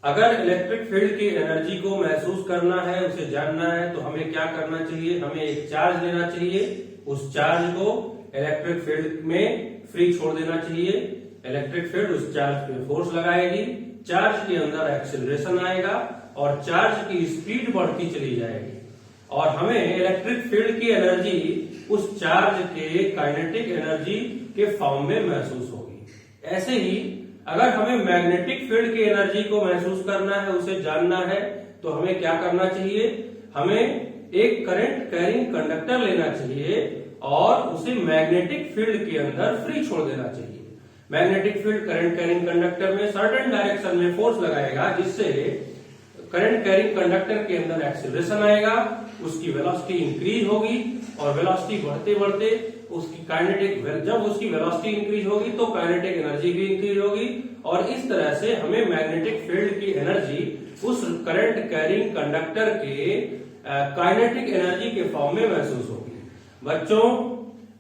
अगर electric field की energy को महसूस करना है, उसे जानना है, तो हमें क्या करना चाहिए? हमें एक चार्ज लेना चाहिए, उस चार्ज को इलेक्ट्रिक फील्ड में फ्री छोड़ देना चाहिए। इलेक्ट्रिक फील्ड उस चार्ज पे फोर्स लगाएगी, चार्ज के अंदर एक्सेलरेशन आएगा और चार्ज की स्पीड बढ़ती चली जाएगी और हमें इलेक्ट्रिक फील्ड की एनर्जी उस चार्ज के काइनेटिक एनर्जी के फॉर्म में महसूस होगी। ऐसे ही अगर हमें मैग्नेटिक फील्ड की एनर्जी को महसूस करना है, उसे जानना है, तो हमें क्या करना चाहिए? हमें एक करंट कैरिंग कंडक्टर लेना चाहिए और उसे मैग्नेटिक फील्ड के अंदर फ्री छोड़ देना चाहिए। Magnetic field current carrying conductor में सर्टेन डायरेक्शन में फोर्स लगाएगा, जिससे करंट कैरिंग कंडक्टर के अंदर एक्सेलरेशन आएगा, उसकी वेलोसिटी इंक्रीज होगी और वेलोसिटी बढ़ते बढ़ते उसकी काइनेटिक, जब उसकी वेलोसिटी इंक्रीज होगी तो काइनेटिक एनर्जी भी इंक्रीज होगी और इस तरह से हमें मैग्नेटिक फील्ड की एनर्जी उस करंट कैरिंग कंडक्टर के काइनेटिक एनर्जी के फॉर्म में महसूस होगी। बच्चों,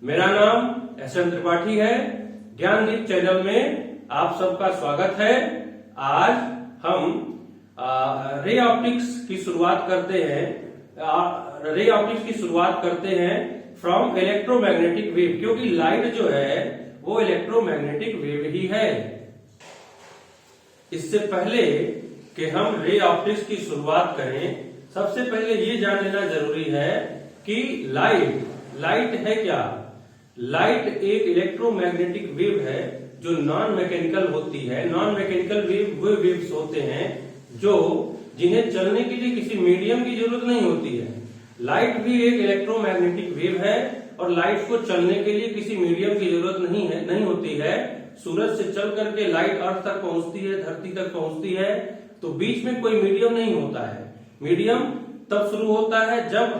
मेरा नाम एस.एम. त्रिपाठी है। ज्ञानदीप चैनल में आप सबका स्वागत है। आज हम रे ऑप्टिक्स की शुरुआत करते हैं फ्रॉम इलेक्ट्रोमैग्नेटिक वेव, क्योंकि लाइट जो है वो इलेक्ट्रोमैग्नेटिक वेव ही है। इससे पहले कि हम रे ऑप्टिक्स की शुरुआत करें, सबसे पहले ये जान लेना जरूरी है कि लाइट है क्या? लाइट एक इलेक्ट्रोमैग्नेटिक वेव है जो नॉन मैकेनिकल होती है। नॉन मैकेनिकल वेव वो वेव्स होते हैं जिन्हें चलने के लिए किसी मीडियम की जरूरत नहीं होती है। लाइट भी एक इलेक्ट्रोमैग्नेटिक वेव है और लाइट को चलने के लिए किसी मीडियम की जरूरत नहीं होती है। सूरज से चल करके लाइट अर्थ तक पहुंचती है, धरती तक पहुंचती है, तो बीच में कोई मीडियम नहीं होता है। मीडियम तब शुरू होता है जब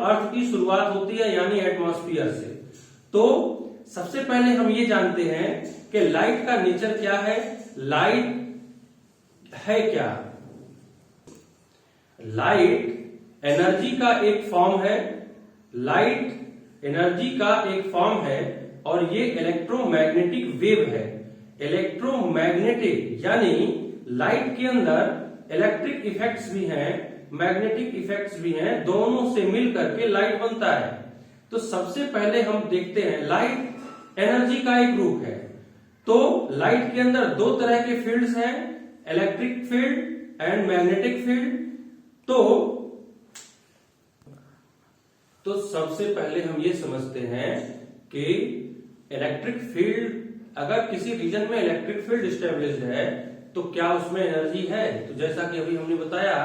अर्थ की शुरुआत होती है, यानी एटमॉस्फेयर से। तो सबसे पहले हम ये जानते हैं कि लाइट का नेचर क्या है। लाइट है क्या? लाइट एनर्जी का एक फॉर्म है। लाइट एनर्जी का एक फॉर्म है और ये इलेक्ट्रोमैग्नेटिक वेव है। इलेक्ट्रोमैग्नेटिक यानी लाइट के अंदर इलेक्ट्रिक इफेक्ट्स भी हैं, मैग्नेटिक इफेक्ट्स भी हैं, दोनों से मिल करके लाइट बनता है। तो सबसे पहले हम देखते हैं, लाइट एनर्जी का एक रूप है। तो लाइट के अंदर दो तरह के फील्ड्स हैं, electric field and magnetic field. तो सबसे पहले हम ये समझते हैं कि इलेक्ट्रिक फील्ड, अगर किसी रीजन में इलेक्ट्रिक फील्ड स्टेब्लिश्ड है तो क्या उसमें एनर्जी है? तो जैसा कि अभी हमने बताया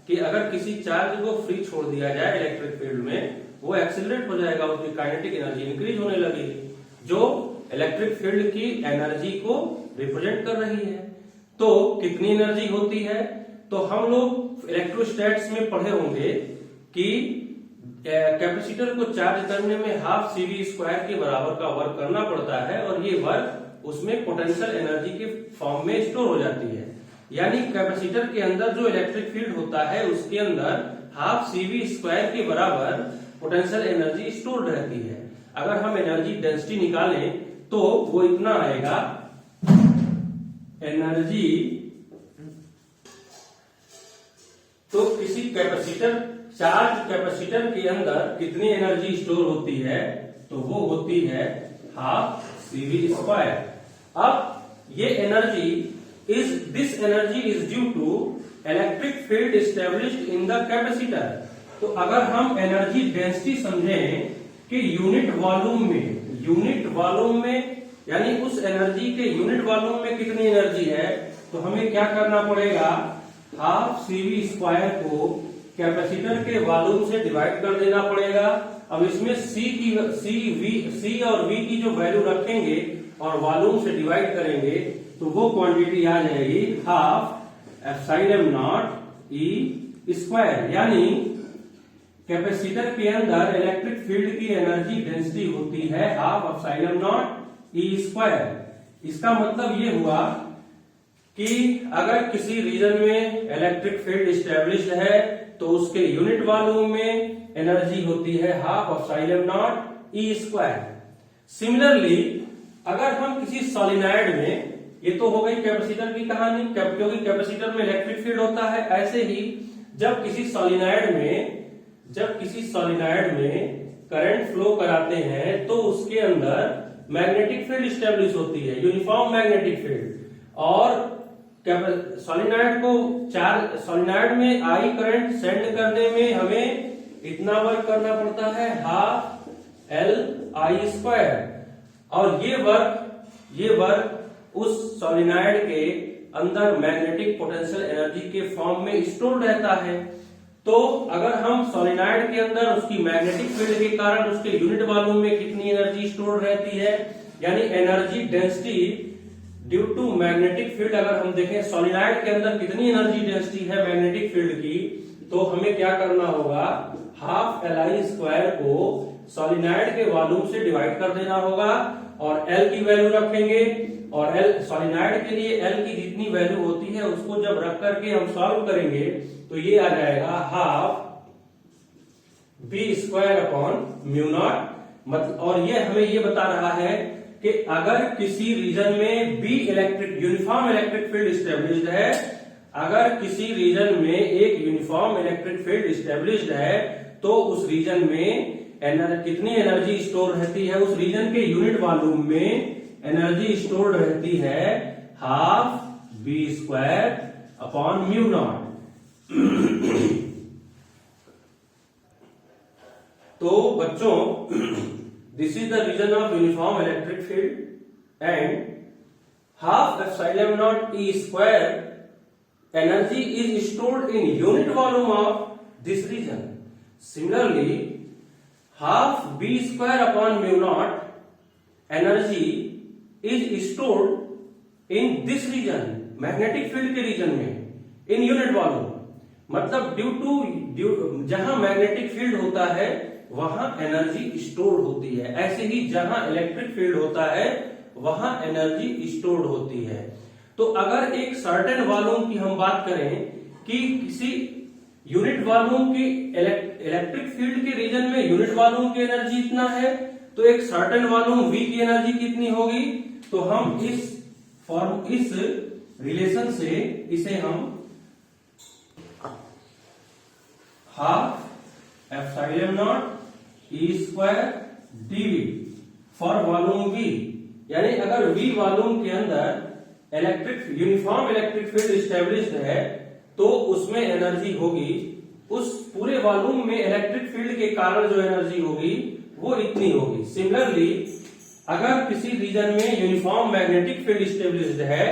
कि अगर किसी चार्ज को फ्री छोड़ दिया जाए इलेक्ट्रिक फील्ड में, वो एक्सेलरेट हो जाएगा, उसकी काइनेटिक एनर्जी इंक्रीज होने लगेगी, जो इलेक्ट्रिक फील्ड की एनर्जी को रिप्रेजेंट कर रही है। तो कितनी एनर्जी होती है? तो हम लोग इलेक्ट्रोस्टैट्स में पढ़े होंगे कि कैपेसिटर को चार्ज करने में हाफ CV² के बराबर का वर्क करना पड़ता है और ये वर्क उसमें पोटेंशियल एनर्जी के फॉर्म में स्टोर हो जाती है। यानी कैपेसिटर के अंदर जो इलेक्ट्रिक फील्ड होता है उसके अंदर हाफ CV² के बराबर पोटेंशियल एनर्जी स्टोर रहती है। अगर हम एनर्जी डेंसिटी निकालें तो वो इतना आएगा, एनर्जी। तो किसी चार्ज कैपेसिटर के अंदर कितनी एनर्जी स्टोर होती है? तो वो होती है हाफ CV²। अब ये this energy is due to electric field established in the capacitor. तो अगर हम एनर्जी डेंसिटी समझें कि यूनिट वॉल्यूम में यानी उस एनर्जी के यूनिट वॉल्यूम में कितनी एनर्जी है, तो हमें क्या करना पड़ेगा? हाफ CV² को कैपेसिटर के वॉल्यूम से डिवाइड कर देना पड़ेगा। अब इसमें C और V की जो वैल्यू रखेंगे और वॉल्यूम से डिवाइड करेंगे तो वो क्वांटिटी आ जाएगी हाफ ε0E²। यानी कैपेसिटर के अंदर इलेक्ट्रिक फील्ड की एनर्जी डेंसिटी होती है हाफ ε0E²। इसका मतलब ये हुआ कि अगर किसी रीजन में इलेक्ट्रिक फील्ड एस्टेब्लिश्ड है तो उसके यूनिट वॉल्यूम में एनर्जी होती है हाफ ε0E²। सिमिलरली अगर हम किसी सॉलिनॉइड में ये तो हो गई कैपेसिटर की कहानी, क्योंकि कैपेसिटर में इलेक्ट्रिक फील्ड होता है। ऐसे ही जब किसी सॉलिनॉइड में करंट फ्लो कराते हैं तो उसके अंदर मैग्नेटिक फील्ड स्टेब्लिश होती है, यूनिफॉर्म मैग्नेटिक फील्ड। और सॉलिनॉइड में आई करंट सेंड करने में हमें इतना वर्क करना पड़ता है, हाफ Li²। और ये वर्क उस सॉलिनॉइड के अंदर मैग्नेटिक पोटेंशियल एनर्जी के फॉर्म में स्टोर रहता है। तो अगर हम सॉलिनॉइड के अंदर उसकी मैग्नेटिक फील्ड के कारण उसके यूनिट वॉल्यूम में कितनी एनर्जी स्टोर रहती है, यानी energy density due to magnetic field, अगर हम देखें सॉलिनॉइड के अंदर कितनी एनर्जी डेंसिटी है मैग्नेटिक फील्ड की, तो हमें क्या करना होगा, हाफ Li² को सॉलिनॉइड के वॉल्यूम से डिवाइड कर देना होगा और L की वैल्यू रखेंगे। और सॉलिनॉइड के लिए L की जितनी वैल्यू होती है उसको जब रख करके हम सॉल्व करेंगे तो ये आ जाएगा हाफ V²/μ0। और ये हमें ये बता रहा है कि अगर किसी रीजन में यूनिफॉर्म इलेक्ट्रिक फील्ड स्टेब्लिश्ड है, अगर किसी रीजन में एक यूनिफॉर्म इलेक्ट्रिक फील्ड स्टेब्लिश्ड है तो उस रीजन में कितनी एनर्जी स्टोर रहती है, उस रीजन के यूनिट वॉल्यूम में एनर्जी स्टोर रहती है हाफ V²/μ0। तो बच्चों, this is the region of uniform electric field and half ε0E² energy is stored in unit volume of this region. Similarly, half V²/μ0 energy is stored in this region, magnetic field के reason में, in unit volume। मतलब जहां magnetic field होता है वहां energy store होती है, ऐसे ही जहां इलेक्ट्रिक फील्ड होता है वहां एनर्जी स्टोर होती है। तो अगर एक सर्टेन वॉल्यूम की हम बात करें कि किसी यूनिट वॉल्यूम की इलेक्ट्रिक फील्ड के रीजन में यूनिट वॉल्यूम की एनर्जी इतना है, तो एक सर्टेन वॉल्यूम V की एनर्जी कितनी होगी, तो हम इस रिलेशन से इसे हम half ε0E²dV for volume V, यानी अगर V वॉल्यूम के अंदर यूनिफॉर्म इलेक्ट्रिक फील्ड स्टेब्लिश्ड है तो उसमें एनर्जी होगी, उस पूरे वॉल्यूम में इलेक्ट्रिक फील्ड के कारण जो एनर्जी होगी वो इतनी होगी। सिमिलरली अगर किसी रीजन में यूनिफॉर्म मैग्नेटिक फील्ड स्टेब्लिश्ड है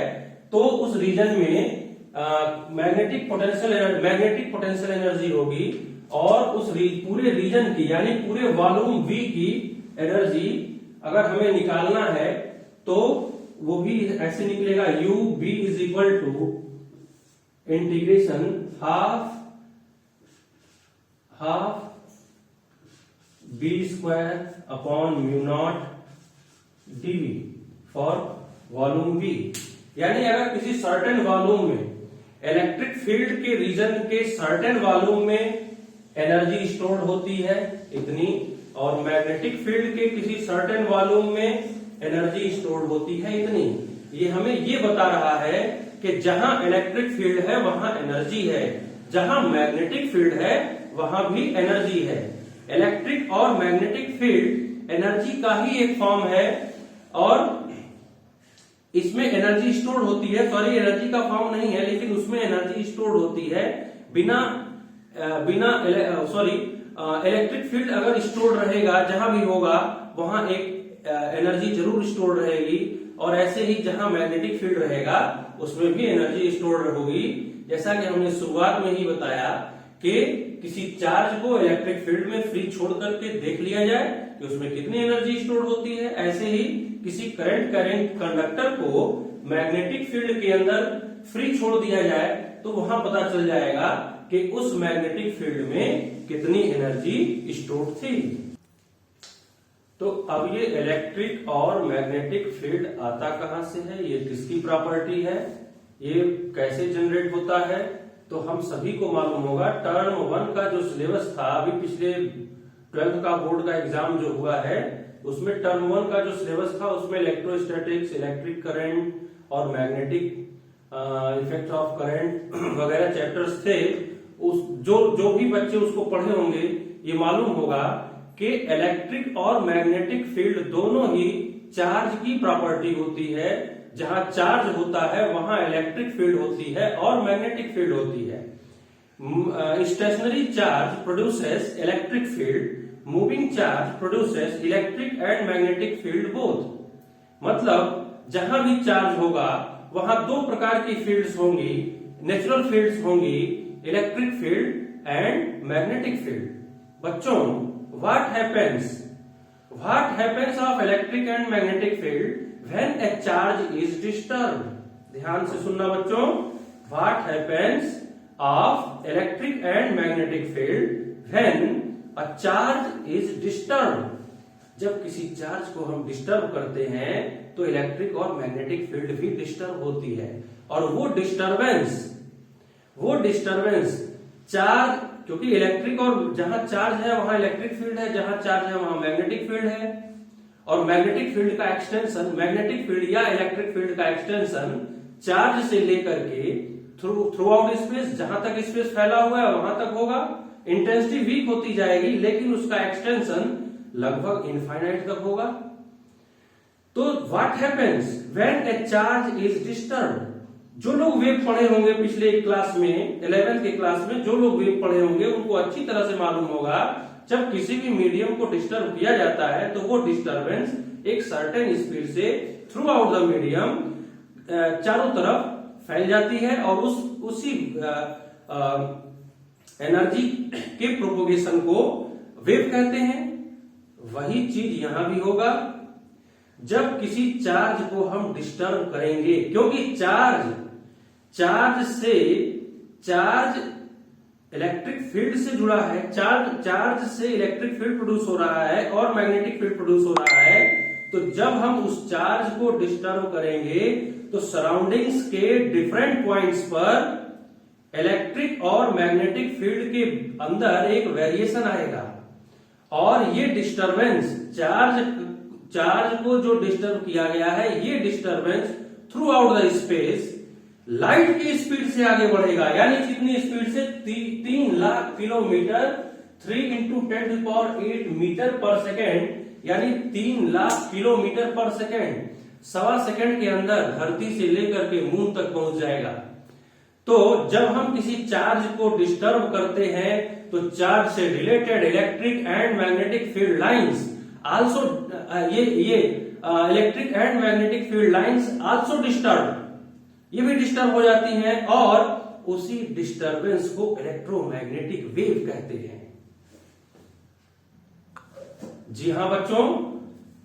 तो उस रीजन में मैग्नेटिक पोटेंशियल एनर्जी होगी और उस पूरे रीजन की यानी पूरे वॉल्यूम V की एनर्जी अगर हमें निकालना है तो वो भी ऐसे निकलेगा, UV is equal to integration half V²/μ0 dV for volume V। यानी अगर किसी सर्टेन वॉल्यूम में इलेक्ट्रिक फील्ड के रीजन के सर्टेन वॉल्यूम में एनर्जी स्टोर होती है इतनी, और मैग्नेटिक फील्ड के किसी सर्टेन वॉल्यूम में एनर्जी स्टोर होती है इतनी। ये हमें ये बता रहा है कि जहां इलेक्ट्रिक फील्ड है वहां एनर्जी है, जहां मैग्नेटिक फील्ड है वहां भी एनर्जी है। इलेक्ट्रिक और मैग्नेटिक फील्ड एनर्जी का ही एक फॉर्म है और इसमें एनर्जी स्टोर होती है, सॉरी एनर्जी का फॉर्म नहीं है लेकिन उसमें एनर्जी स्टोर होती है इलेक्ट्रिक फील्ड अगर स्टोर रहेगा जहां भी होगा वहां एक एनर्जी जरूर स्टोर रहेगी, और ऐसे ही जहां मैग्नेटिक फील्ड रहेगा उसमें भी एनर्जी स्टोर होगी। जैसा कि हमने शुरुआत में ही बताया कि किसी चार्ज को इलेक्ट्रिक फील्ड में फ्री छोड़ करके देख लिया जाए कि उसमें कितनी एनर्जी स्टोर होती है, ऐसे ही किसी करंट कंडक्टर को मैग्नेटिक फील्ड के अंदर फ्री छोड़ दिया जाए तो वहां पता चल जाएगा कि उस मैग्नेटिक फील्ड में कितनी एनर्जी स्टोर थी। तो अब ये इलेक्ट्रिक और मैग्नेटिक फील्ड आता कहां से है, ये किसकी प्रॉपर्टी है, ये कैसे जनरेट होता है, तो हम सभी को मालूम होगा। टर्म 1 का जो सिलेबस था, अभी पिछले 12th का बोर्ड का एग्जाम जो हुआ है उसमें टर्म 1 का जो सिलेबस था उसमें इलेक्ट्रोस्टैटिक्स, इलेक्ट्रिक करंट और मैग्नेटिक इफेक्ट ऑफ करंट वगैरह चैप्टर्स थे, उस जो भी बच्चे उसको पढ़े होंगे ये मालूम होगा कि इलेक्ट्रिक और मैग्नेटिक फील्ड दोनों ही चार्ज की प्रॉपर्टी होती है। जहां चार्ज होता है वहां इलेक्ट्रिक फील्ड होती है और मैग्नेटिक फील्ड होती है। Stationary charge produces electric field, moving charge produces electric and magnetic field both. मतलब जहां भी चार्ज होगा वहां दो प्रकार की फील्ड्स होंगी, नेचुरल फील्ड्स होंगी, electric field and magnetic field. बच्चों, what happens of electric and magnetic field when a charge is disturbed. ध्यान से सुनना बच्चों, what happens of electric and magnetic field when a charge is disturbed. जब किसी charge को हम डिस्टर्ब करते हैं तो इलेक्ट्रिक और मैग्नेटिक फील्ड भी डिस्टर्ब होती है। और वो डिस्टरबेंस चार्ज, क्योंकि इलेक्ट्रिक और जहां चार्ज है वहां इलेक्ट्रिक फील्ड है, जहां चार्ज है वहां मैग्नेटिक फील्ड है। और मैग्नेटिक फील्ड का एक्सटेंशन, मैग्नेटिक फील्ड या इलेक्ट्रिक फील्ड का एक्सटेंशन चार्ज से लेकर के थ्रू आउट स्पेस, जहां तक स्पेस फैला हुआ है वहां तक होगा। इंटेंसिटी वीक होती जाएगी लेकिन उसका एक्सटेंशन लगभग इनफाइनाइट तक होगा। तो what happens when a charge is disturbed. जो लोग वेव पढ़े होंगे पिछले क्लास में, 11th के क्लास में जो लोग वेव पढ़े होंगे उनको अच्छी तरह से मालूम होगा, जब किसी भी मीडियम को डिस्टर्ब किया जाता है तो वो डिस्टरबेंस एक सर्टेन स्पीड से थ्रू आउट द मीडियम चारों तरफ फैल जाती है और उसी एनर्जी के प्रोपोगेशन को वेव कहते हैं। वही चीज यहां भी होगा जब किसी चार्ज को हम डिस्टर्ब करेंगे, क्योंकि चार्ज इलेक्ट्रिक फील्ड से जुड़ा है, चार्ज से इलेक्ट्रिक फील्ड प्रोड्यूस हो रहा है और मैग्नेटिक फील्ड प्रोड्यूस हो रहा है। तो जब हम उस चार्ज को डिस्टर्ब करेंगे तो सराउंडिंग्स के डिफरेंट पॉइंट्स पर इलेक्ट्रिक और मैग्नेटिक फील्ड के अंदर एक वेरिएशन आएगा। और ये डिस्टरबेंस चार्ज को जो डिस्टर्ब किया गया है, ये disturbance through out the space light की स्पीड से आगे बढ़ेगा। यानी कितनी स्पीड से? 3 lakh kilometre, 3 × 10⁸ metre per second, यानी 3 लाख किलोमीटर पर सेकेंड। 1.25 सेकेंड के अंदर धरती से लेकर के मून तक पहुंच जाएगा। तो जब हम किसी चार्ज को डिस्टर्ब करते हैं तो चार्ज से related electric and magnetic field lines also, ये electric and magnetic field lines also disturb, ये भी डिस्टर्ब हो जाती हैं और उसी डिस्टरबेंस को इलेक्ट्रोमैग्नेटिक वेव कहते हैं। जी हां बच्चों,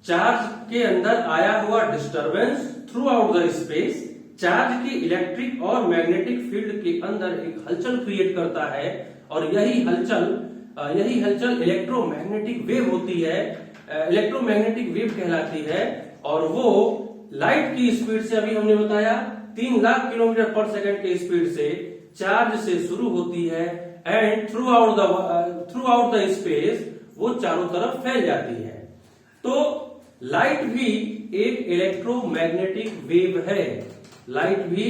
चार्ज के अंदर आया हुआ disturbance through out the space charge की इलेक्ट्रिक और मैग्नेटिक फील्ड के अंदर एक हलचल क्रिएट करता है और यही हलचल इलेक्ट्रोमैग्नेटिक वेव होती है, इलेक्ट्रोमैग्नेटिक वेव कहलाती है। और वो लाइट की स्पीड से, अभी हमने बताया 3 लाख किलोमीटर पर सेकंड की स्पीड से चार्ज से शुरू होती है and through out the space वो चारों तरफ फैल जाती है। तो लाइट भी एक इलेक्ट्रोमैग्नेटिक वेव है, लाइट भी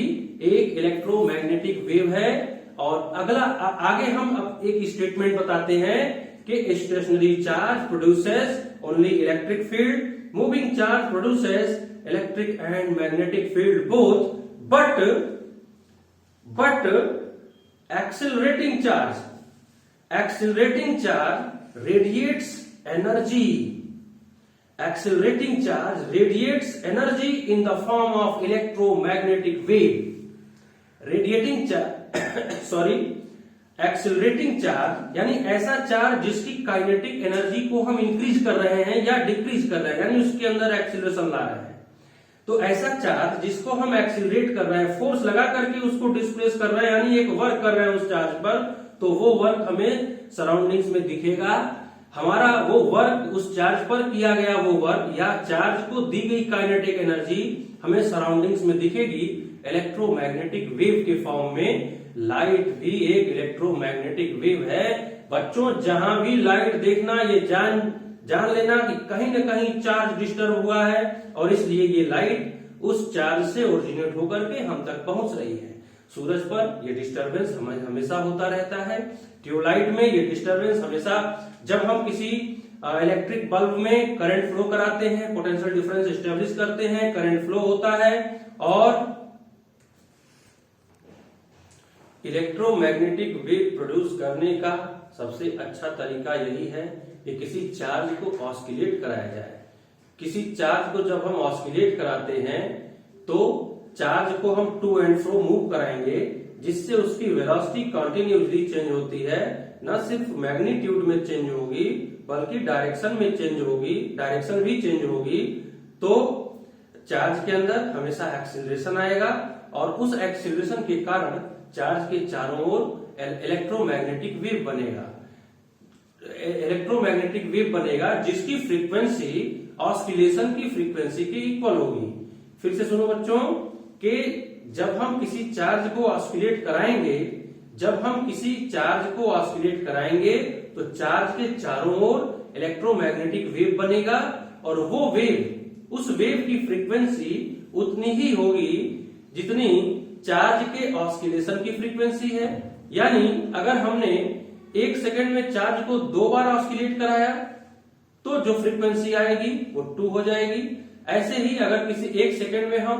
एक इलेक्ट्रोमैग्नेटिक वेव है। और आगे हम अब एक स्टेटमेंट बताते हैं कि stationary charge produces only electric field, moving charge produces electric and magnetic field both, but accelerating charge radiates energy. Accelerating charge radiates energy in the form of electromagnetic wave. Accelerating charge यानी ऐसा charge जिसकी kinetic energy को हम increase कर रहे हैं या decrease कर रहे हैं, यानी उसके अंदर एक्सिलरेशन ला रहे हैं। तो ऐसा चार्ज जिसको हम एक्सिलरेट कर रहे हैं, फोर्स लगा करके उसको डिस्प्लेस कर रहे हैं, यानी एक वर्क कर रहे हैं उस चार्ज पर, तो वो वर्क हमें सराउंडिंग्स में दिखेगा। हमारा वो वर्क, उस चार्ज पर किया गया वो वर्क या चार्ज को दी गई काइनेटिक एनर्जी हमें सराउंडिंग्स में दिखेगी इलेक्ट्रोमैग्नेटिक वेव के फॉर्म में। लाइट भी एक इलेक्ट्रोमैग्नेटिक वेव है। बच्चों, जहां भी लाइट देखना, ये जान लेना कि कहीं न कहीं चार्ज डिस्टर्ब हुआ है और इसलिए ये लाइट उस चार्ज से ओरिजिनेट होकर के हम तक पहुंच रही है। सूरज पर ये डिस्टरबेंस हमेशा होता रहता है। ट्यूबलाइट में ये डिस्टरबेंस हमेशा, जब हम किसी इलेक्ट्रिक बल्ब में करंट फ्लो कराते हैं, पोटेंशियल डिफरेंस एस्टेब्लिश करते हैं, करंट फ्लो होता है और इलेक्ट्रोमैग्नेटिक वेव प्रोड्यूस करने का सबसे अच्छा तरीका यही है कि किसी चार्ज को ऑस्किलेट कराया जाए। किसी चार्ज को जब हम ऑस्किलेट कराते हैं तो चार्ज को हम टू एंड फ्रो मूव कराएंगे, जिससे उसकी वेलोसिटी कंटिन्यूसली चेंज होती है। न सिर्फ मैग्नीट्यूड में चेंज होगी बल्कि डायरेक्शन में चेंज होगी, डायरेक्शन भी चेंज होगी। तो चार्ज के अंदर हमेशा एक्सीलरेशन आएगा और उस एक्सीलरेशन के कारण चार्ज के चारों ओर इलेक्ट्रोमैग्नेटिक वेव बनेगा। इलेक्ट्रोमैग्नेटिक वेव बनेगा जिसकी फ्रीक्वेंसी ऑस्किलेशन की फ्रीक्वेंसी के इक्वल होगी। फिर से सुनो बच्चों कि जब हम किसी चार्ज को ऑस्किलेट कराएंगे, तो चार्ज के चारों ओर इलेक्ट्रोमैग्नेटिक वेव बनेगा और वो वेव, उस वेव की फ्रीक्वेंसी उतनी ही होगी जितनी चार्ज के ऑस्किलेशन की फ्रीक्वेंसी है। यानी अगर हमने 1 सेकंड में चार्ज को 2 बार ऑस्किलेट कराया तो जो फ्रीक्वेंसी आएगी वो 2 हो जाएगी। ऐसे ही अगर किसी 1 सेकंड में हम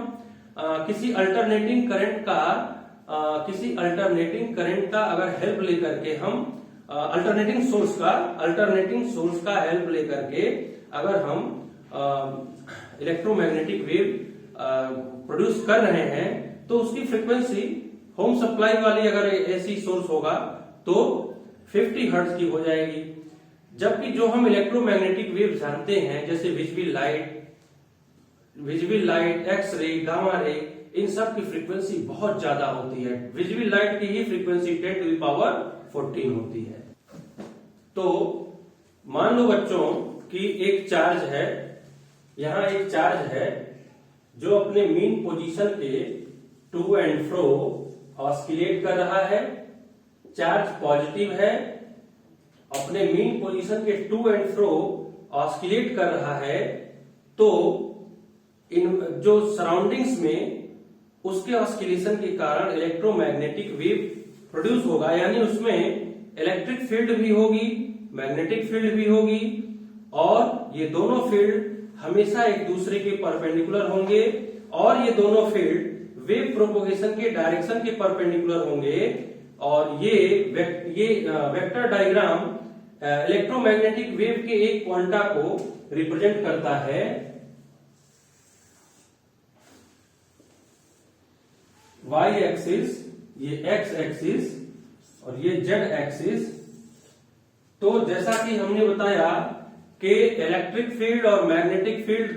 किसी अल्टरनेटिंग करंट का अगर हेल्प लेकर के हम अल्टरनेटिंग सोर्स का हेल्प लेकर के अगर हम इलेक्ट्रोमैग्नेटिक वेव प्रोड्यूस कर रहे हैं तो उसकी फ्रीक्वेंसी होम सप्लाई वाली अगर ऐसी सोर्स होगा तो 50 हर्ट्ज की हो जाएगी। जबकि जो हम इलेक्ट्रोमैग्नेटिक वेव जानते हैं जैसे visible light, x-ray, gamma ray, इन सब की फ्रीक्वेंसी बहुत ज्यादा होती है। विजिबल लाइट की ही फ्रीक्वेंसी 10⁻14 होती है। तो मान लो बच्चों कि एक चार्ज है, यहां एक चार्ज है जो अपने मीन पोजीशन पे टू एंड फ्रो ऑस्किलेट कर रहा है। चार्ज पॉजिटिव है, अपने मीन पोजीशन के टू एंड फ्रो ऑस्किलेट कर रहा है। तो इन जो सराउंडिंग्स में उसके ऑस्किलेशन के कारण इलेक्ट्रोमैग्नेटिक वेव प्रोड्यूस होगा, यानी उसमें इलेक्ट्रिक फील्ड भी होगी, मैग्नेटिक फील्ड भी होगी और ये दोनों फील्ड हमेशा एक दूसरे के परपेंडिकुलर होंगे और ये दोनों फील्ड वेव प्रोपोगेशन के डायरेक्शन के परपेंडिकुलर होंगे। और ये वेक्टर डायग्राम इलेक्ट्रोमैग्नेटिक वेव के एक क्वांटा को रिप्रेजेंट करता है। वाई एक्सिस, ये एक्स एक्सिस और ये जेड एक्सिस। तो जैसा कि हमने बताया कि इलेक्ट्रिक फील्ड और मैग्नेटिक फील्ड,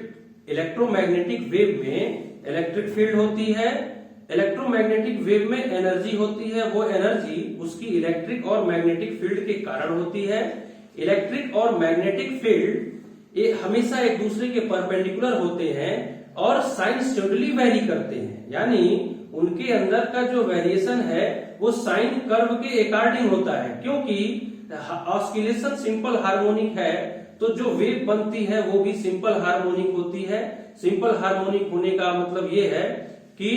इलेक्ट्रोमैग्नेटिक वेव में इलेक्ट्रिक फील्ड होती है, इलेक्ट्रोमैग्नेटिक वेव में एनर्जी होती है। वो एनर्जी उसकी इलेक्ट्रिक और मैग्नेटिक फील्ड के कारण होती है। इलेक्ट्रिक और मैग्नेटिक फील्ड ये हमेशा एक दूसरे के परपेंडिकुलर होते हैं और साइनसोइडली वेरी करते हैं, यानी उनके अंदर का जो वेरिएशन है वो साइन कर्व के अकॉर्डिंग होता है। क्योंकि ऑस्किलेशन सिंपल हार्मोनिक है तो जो वेव बनती है वो भी सिंपल हार्मोनिक होती है। सिंपल हार्मोनिक होने का मतलब ये है कि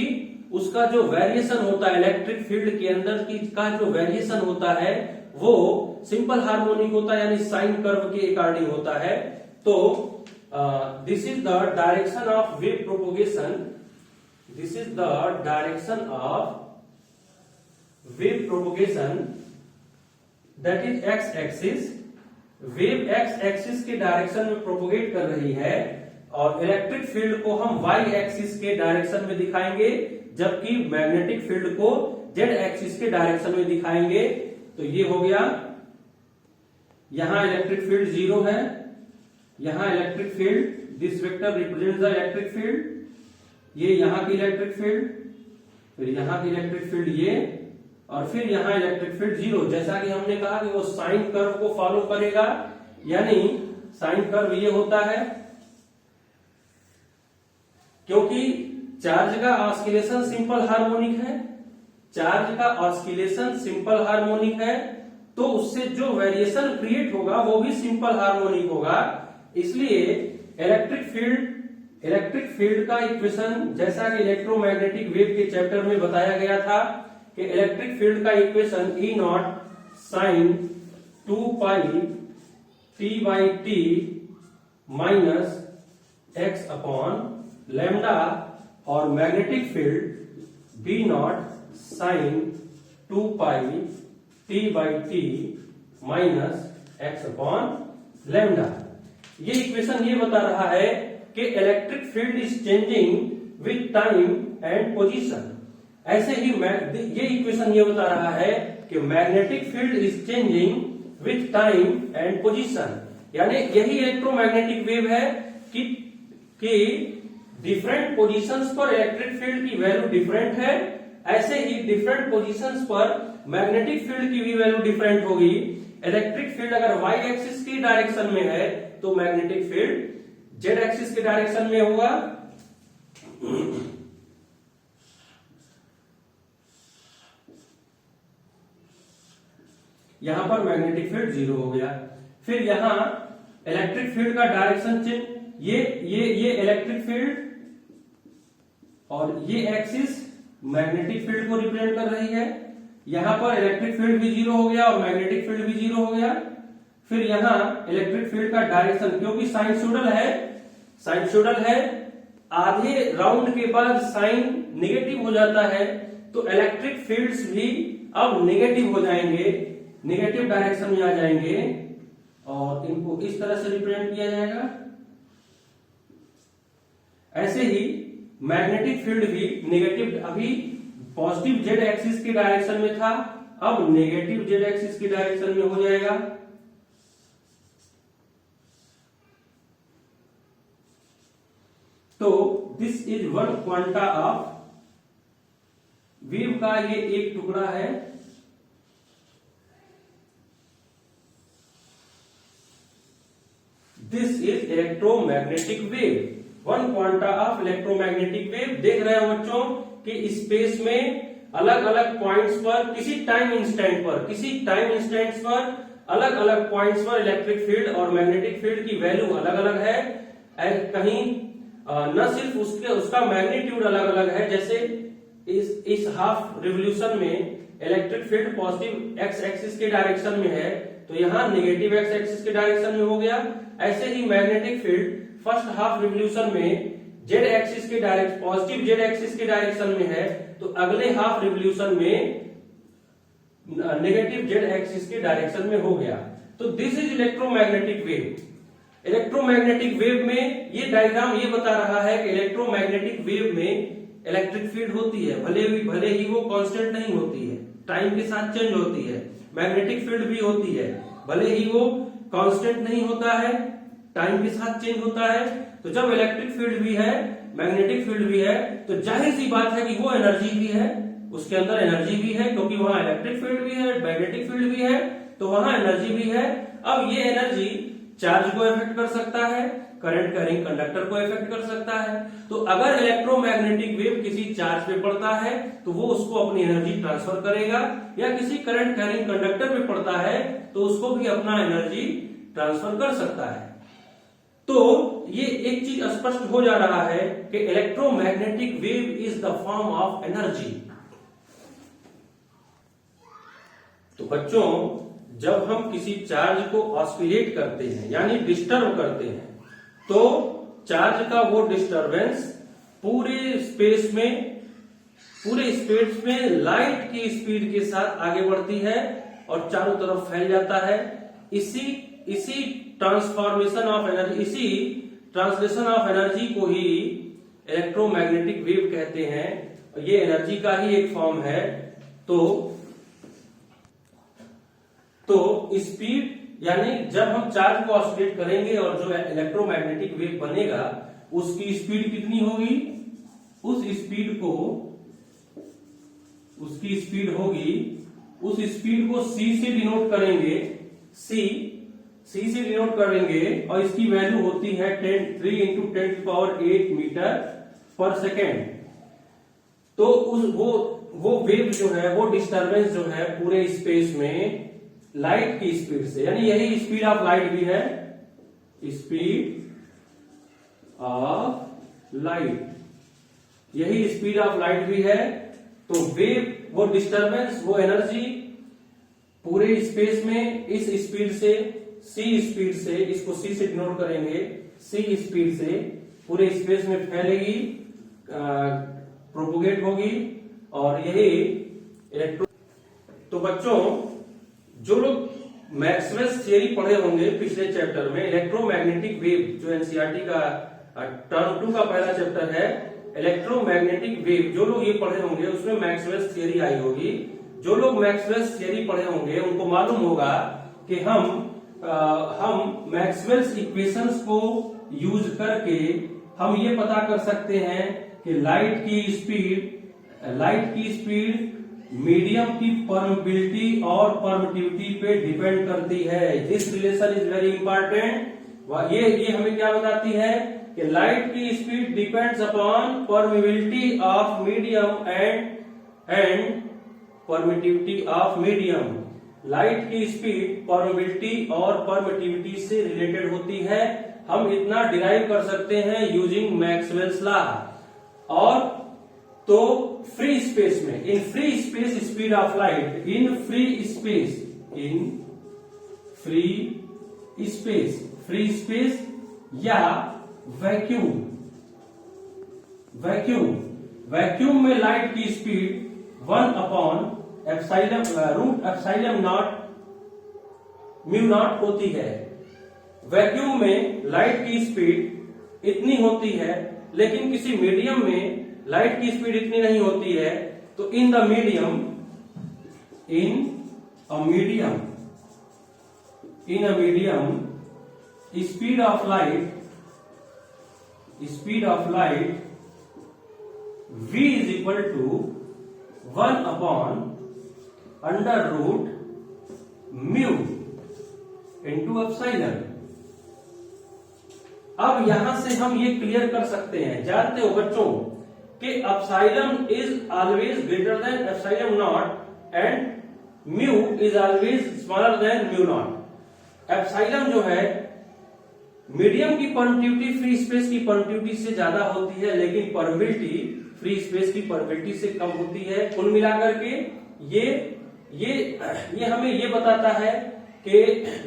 उसका जो वेरिएशन होता है इलेक्ट्रिक फील्ड के अंदर की का जो वेरिएशन होता है वो सिंपल हार्मोनिक होता है, यानी साइन कर्व के अकॉर्डिंग होता है। तो this is the direction of wave propagation, this is the direction of wave propagation that is x axis. Wave x axis के डायरेक्शन में प्रोपोगेट कर रही है और इलेक्ट्रिक फील्ड को हम वाई एक्सिस के डायरेक्शन में दिखाएंगे, जबकि मैग्नेटिक फील्ड को जेड एक्सिस के डायरेक्शन में दिखाएंगे। तो ये हो गया, यहां इलेक्ट्रिक फील्ड 0 है, यहां electric field, this vector represents the electric field, ये यहां की इलेक्ट्रिक फील्ड, फिर यहां की इलेक्ट्रिक फील्ड ये, और फिर यहां इलेक्ट्रिक फील्ड 0। जैसा कि हमने कहा कि वो साइन कर्व को फॉलो करेगा, यानी साइन कर्व ये होता है क्योंकि चार्ज का ऑस्किलेशन सिंपल हार्मोनिक है, चार्ज का ऑस्किलेशन सिंपल हार्मोनिक है तो उससे जो वेरिएशन क्रिएट होगा वो भी सिंपल हार्मोनिक होगा। इसलिए इलेक्ट्रिक फील्ड इलेक्ट्रिक फील्ड का इक्वेशन जैसा कि इलेक्ट्रोमैग्नेटिक वेव के चैप्टर में बताया गया था कि इलेक्ट्रिक फील्ड का equation E naught sine 2 pi t by T minus x upon lambda और magnetic field B naught sine 2 pi t by T minus x upon lambda. ये इक्वेशन ये बता रहा है कि electric field is changing with time and position. ऐसे ही ये इक्वेशन ये बता रहा है कि magnetic field is changing with time and position, यानी यही इलेक्ट्रोमैग्नेटिक वेव है कि डिफरेंट पोजीशंस पर इलेक्ट्रिक फील्ड की वैल्यू डिफरेंट है, ऐसे ही डिफरेंट पोजीशंस पर मैग्नेटिक फील्ड की भी वैल्यू डिफरेंट होगी। इलेक्ट्रिक फील्ड अगर y एक्सिस की डायरेक्शन में है तो मैग्नेटिक फील्ड z एक्सिस की डायरेक्शन में होगा। यहां पर मैग्नेटिक फील्ड 0 हो गया। फिर यहां इलेक्ट्रिक फील्ड का डायरेक्शन चेंज, ये इलेक्ट्रिक फील्ड और ये एक्सिस मैग्नेटिक फील्ड को रिप्रेजेंट कर रही है। यहां पर इलेक्ट्रिक फील्ड भी 0 हो गया और मैग्नेटिक फील्ड भी 0 हो गया। फिर यहां इलेक्ट्रिक फील्ड का डायरेक्शन, क्योंकि साइनसोइडल है, आधे राउंड के बाद साइन नेगेटिव हो जाता है, तो इलेक्ट्रिक फील्ड्स भी अब नेगेटिव हो जाएंगे, नेगेटिव डायरेक्शन में आ जाएंगे और इनको इस तरह से रिप्रेजेंट किया जाएगा। ऐसे ही मैग्नेटिक फील्ड भी नेगेटिव, अभी पॉजिटिव जेड एक्सिस की डायरेक्शन में था, अब नेगेटिव जेड एक्सिस की डायरेक्शन में हो जाएगा। तो this is one quanta of wave का ये एक टुकड़ा है। This is electromagnetic wave, one quanta of electromagnetic wave. देख रहे हो बच्चों कि स्पेस में अलग अलग पॉइंट्स पर, किसी टाइम इंस्टेंट पर अलग अलग पॉइंट्स पर इलेक्ट्रिक फील्ड और मैग्नेटिक फील्ड की वैल्यू अलग अलग है। कहीं न सिर्फ उसका मैग्नीट्यूड अलग अलग है, जैसे इस हाफ रिवोल्यूशन में electric field positive X axis के डायरेक्शन में है, तो यहां नेगेटिव एक्स एक्सिस के डायरेक्शन में हो गया। ऐसे ही magnetic field first half revolution में जेड एक्सिस के डायरेक्शन, पॉजिटिव जेड एक्सिस के डायरेक्शन में है, तो अगले हाफ रिवोल्यूशन में नेगेटिव जेड एक्सिस के डायरेक्शन में हो गया। तो this is electromagnetic wave. Electromagnetic wave में ये डायग्राम ये बता रहा है कि इलेक्ट्रोमैग्नेटिक वेव में इलेक्ट्रिक फील्ड होती है, भले ही वो कांस्टेंट नहीं होती है, टाइम के साथ चेंज होती है। मैग्नेटिक फील्ड भी होती है, भले ही वो कांस्टेंट नहीं होता है, टाइम के साथ चेंज होता है। तो जब इलेक्ट्रिक फील्ड भी है, मैग्नेटिक फील्ड भी है, तो जाहिर सी बात है कि वो एनर्जी भी है, उसके अंदर एनर्जी भी है, क्योंकि वहां इलेक्ट्रिक फील्ड भी है, मैग्नेटिक फील्ड भी है, तो वहां एनर्जी भी है। अब ये एनर्जी चार्ज को इफेक्ट कर सकता है, करंट कैरिंग कंडक्टर को इफेक्ट कर सकता है। तो अगर इलेक्ट्रोमैग्नेटिक वेव किसी चार्ज पे पड़ता है तो वो उसको अपनी एनर्जी ट्रांसफर करेगा, या किसी करंट कैरिंग कंडक्टर पे पड़ता है तो उसको भी अपना एनर्जी ट्रांसफर कर सकता है। तो ये एक चीज स्पष्ट हो जा रहा है कि electromagnetic wave is the form of energy. तो बच्चों, जब हम किसी चार्ज को ऑसिलेट करते हैं यानी डिस्टर्ब करते हैं, तो चार्ज का वो डिस्टरबेंस पूरे स्पेस में लाइट की स्पीड के साथ आगे बढ़ती है और चारों तरफ फैल जाता है। इसी ट्रांसफॉर्मेशन ऑफ एनर्जी, इसी ट्रांसलेशन ऑफ एनर्जी को ही इलेक्ट्रोमैग्नेटिक वेव कहते हैं। ये एनर्जी का ही एक फॉर्म है। तो स्पीड, यानी जब हम चार्ज को ऑसिलेट करेंगे और जो इलेक्ट्रोमैग्नेटिक वेव बनेगा उसकी स्पीड कितनी होगी, उसकी स्पीड को c से डिनोट करेंगे, C से डिनोट करेंगे और इसकी वैल्यू होती है 3 × 10⁸ मीटर पर सेकेंड। तो वो वेव जो है, वो डिस्टरबेंस जो है पूरे स्पेस में लाइट की स्पीड से, यानी यही स्पीड ऑफ लाइट भी है, स्पीड ऑफ लाइट, यही स्पीड ऑफ लाइट भी है। तो वेव, वो डिस्टरबेंस, वो एनर्जी पूरे स्पेस में इस स्पीड से, सी स्पीड से, इसको सी से डिनोट करेंगे, सी स्पीड से पूरे स्पेस में फैलेगी, प्रोपोगेट होगी, और यही इलेक्ट्रो। तो बच्चों, जो लोग मैक्सवेल्स थियरी पढ़े होंगे पिछले चैप्टर में, इलेक्ट्रोमैग्नेटिक वेव, जो एनसीईआरटी का टर्म 2 का पहला चैप्टर है, इलेक्ट्रोमैग्नेटिक वेव, जो लोग ये पढ़े होंगे उसमें मैक्सवेल्स थियरी आई होगी। जो लोग मैक्सवेल्स थियरी पढ़े होंगे उनको मालूम होगा कि हम मैक्सवेल्स इक्वेशंस को यूज करके हम ये पता कर सकते हैं कि लाइट की स्पीड मीडियम की परमिबिलिटी और परमिटिविटी पे डिपेंड करती है। This relation is very important. ये हमें क्या बताती है कि लाइट की speed depends upon permeability of medium and permittivity of medium. Light की स्पीड परमिबिलिटी और परमिटिविटी से रिलेटेड होती है। हम इतना डिराइव कर सकते हैं यूजिंग मैक्सवेल्स लॉ। और तो फ्री स्पेस में, in free space speed of light, in free space या वैक्यूम में लाइट की speed 1 upon root epsilon naught mu naught होती है। वैक्यूम में लाइट की स्पीड इतनी होती है, लेकिन किसी मीडियम में लाइट की स्पीड इतनी नहीं होती है। तो in a medium speed of light v is equal to 1 upon under root mu into epsilon. अब यहां से हम ये क्लियर कर सकते हैं, जानते हो बच्चों कि epsilon is always greater than epsilon not and mu is always smaller than mu naught. Epsilon जो है मीडियम की परमिटिविटी फ्री स्पेस की परमिटिविटी से ज्यादा होती है, लेकिन परमिबिलिटी फ्री स्पेस की परमिबिलिटी से कम होती है। कुल मिलाकर के ये हमें ये बताता है कि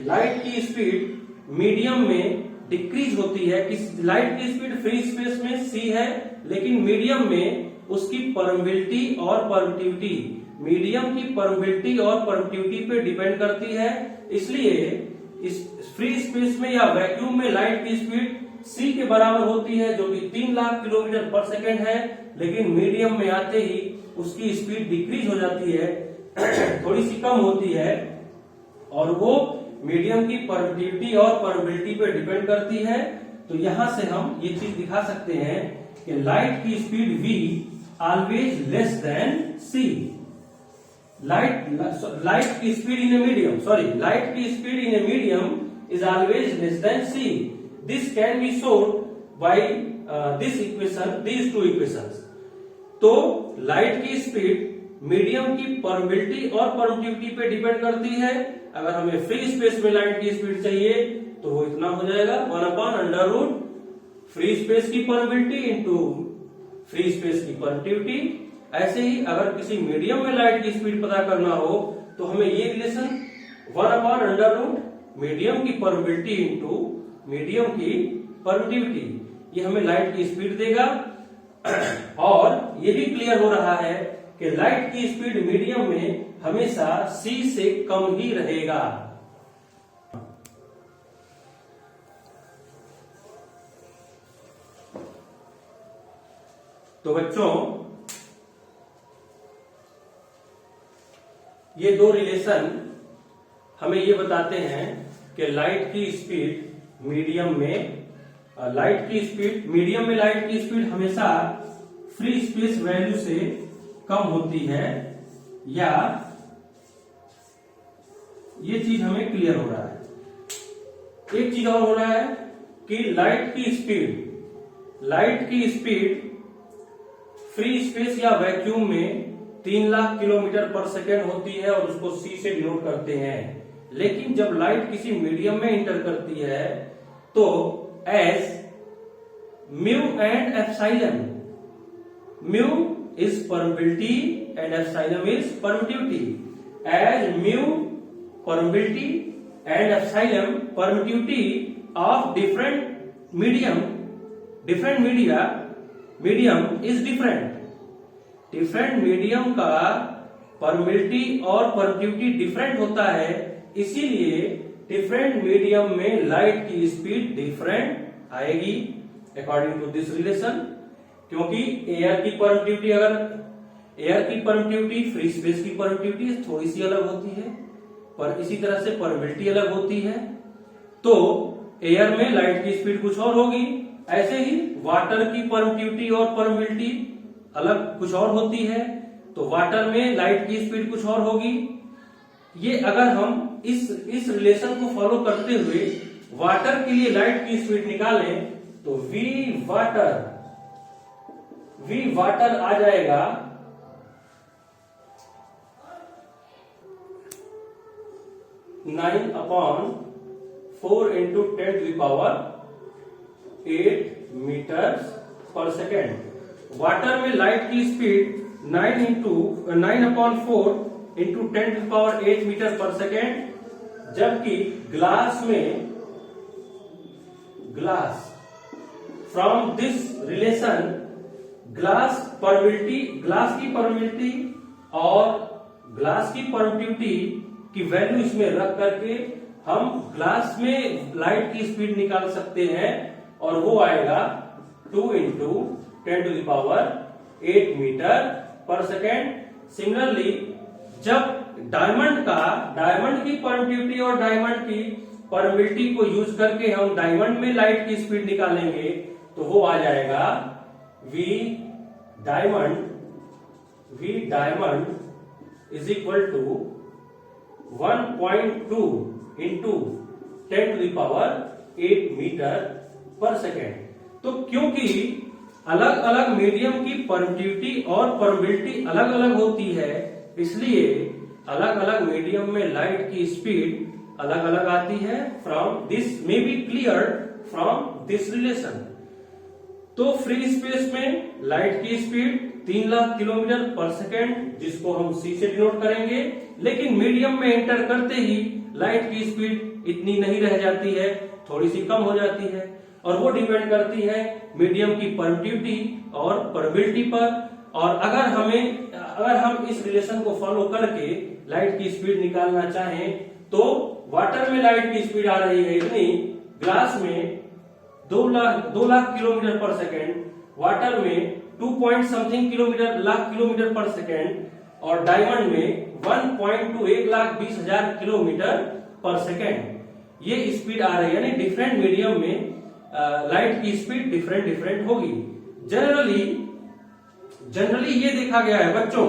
लाइट की स्पीड मीडियम में डिक्रीज होती है। लाइट की स्पीड फ्री स्पेस में c है, लेकिन मीडियम में उसकी परमिबिलिटी और परमिटिविटी, मीडियम की परमिबिलिटी और परमिटिविटी पे डिपेंड करती है। इसलिए इस फ्री स्पेस में या वैक्यूम में लाइट की स्पीड c के बराबर होती है, जो कि 3 लाख किलोमीटर पर सेकेंड है, लेकिन मीडियम में आते ही उसकी स्पीड डिक्रीज हो जाती है, थोड़ी सी कम होती है, और वो मीडियम की परमिटिविटी और परमिबिलिटी पे डिपेंड करती है। तो यहां से हम ये चीज दिखा सकते हैं कि लाइट की speed v always less than c। Light की speed in a medium is always less than c। This can be shown by these two equations। तो लाइट की स्पीड मीडियम की परमिबिलिटी और परमिटिविटी पे डिपेंड करती है। अगर हमें फ्री स्पेस में लाइट की स्पीड चाहिए तो वो इतना हो जाएगा 1 upon under root free space की परमिबिलिटी इंटू फ्री स्पेस की परमिटिविटी। ऐसे ही अगर किसी मीडियम में लाइट की स्पीड पता करना हो तो हमें ये relation 1 upon under root medium की परमिबिलिटी इंटू मीडियम की परमिटिविटी, ये हमें लाइट की स्पीड देगा। और ये भी क्लियर हो रहा है कि लाइट की स्पीड मीडियम में हमेशा c से कम ही रहेगा। तो बच्चों, ये दो रिलेशन हमें ये बताते हैं कि लाइट की स्पीड मीडियम में लाइट की स्पीड हमेशा फ्री स्पेस वैल्यू से कम होती है, या ये चीज हमें क्लियर हो रहा है। एक चीज और हो रहा है कि लाइट की स्पीड फ्री स्पेस या वैक्यूम में 3 लाख किलोमीटर पर सेकेंड होती है और उसको c से डिनोट करते हैं। लेकिन जब लाइट किसी मीडियम में इंटर करती है तो as mu and epsilon. Mu is permeability and epsilon is permittivity. As mu permeability and epsilon permittivity of different medium is different. Different medium का परमिबिलिटी और परमिटिविटी डिफरेंट होता है, इसीलिए डिफरेंट मीडियम में लाइट की स्पीड डिफरेंट आएगी according to this relation. क्योंकि air की परमिटिविटी फ्री स्पेस की परमिटिविटी थोड़ी सी अलग होती है, पर इसी तरह से परमिबिलिटी अलग होती है, तो एयर में लाइट की स्पीड कुछ और होगी। ऐसे ही वाटर की परमिटिविटी और परमिबिलिटी अलग कुछ और होती है, तो वाटर में लाइट की स्पीड कुछ और होगी। ये अगर हम इस रिलेशन को फॉलो करते हुए वाटर के लिए लाइट की स्पीड निकालें तो v वाटर आ जाएगा 9/4 into 10⁸ मीटर/सेकेंड। वाटर में लाइट की स्पीड 9/4 into 10⁸ मीटर/सेकेंड, जबकि glass from this relation glass की परमिबिलिटी और ग्लास की परमिटिविटी की वैल्यू इसमें रख करके हम ग्लास में लाइट की स्पीड निकाल सकते हैं, और वो आएगा 2 into 10⁸ मीटर/सेकेंड। सिमिलरली जब डायमंड की परमिटिविटी और डायमंड की परमिबिलिटी को यूज करके हम डायमंड में लाइट की स्पीड निकालेंगे तो वो आ जाएगा v diamond is equal to 1.2 into 10⁸ metre per second. तो क्योंकि अलग अलग मीडियम की परमिटिविटी और परमिबिलिटी अलग अलग होती है, इसलिए अलग अलग मीडियम में लाइट की स्पीड अलग अलग आती है। From this may be clear from this relation. तो फ्री स्पेस में लाइट की स्पीड 3 लाख किलोमीटर/सेकेंड, जिसको हम c से डिनोट करेंगे, लेकिन मीडियम में एंटर करते ही लाइट की स्पीड इतनी नहीं रह जाती है, थोड़ी सी कम हो जाती है, और वो डिपेंड करती है मीडियम की परमिटिविटी और परमिबिलिटी पर। और अगर हम इस रिलेशन को फॉलो करके लाइट की स्पीड निकालना चाहें तो वाटर में लाइट की स्पीड आ रही है इतनी, ग्लास में 2 लाख किलोमीटर/सेकेंड, वाटर में 2 लाख किलोमीटर/सेकेंड, और डायमंड में 1,20,20,000 किलोमीटर/सेकेंड ये स्पीड आ रही है। यानी डिफरेंट मीडियम में लाइट की स्पीड डिफरेंट होगी। जनरली ये देखा गया है बच्चों,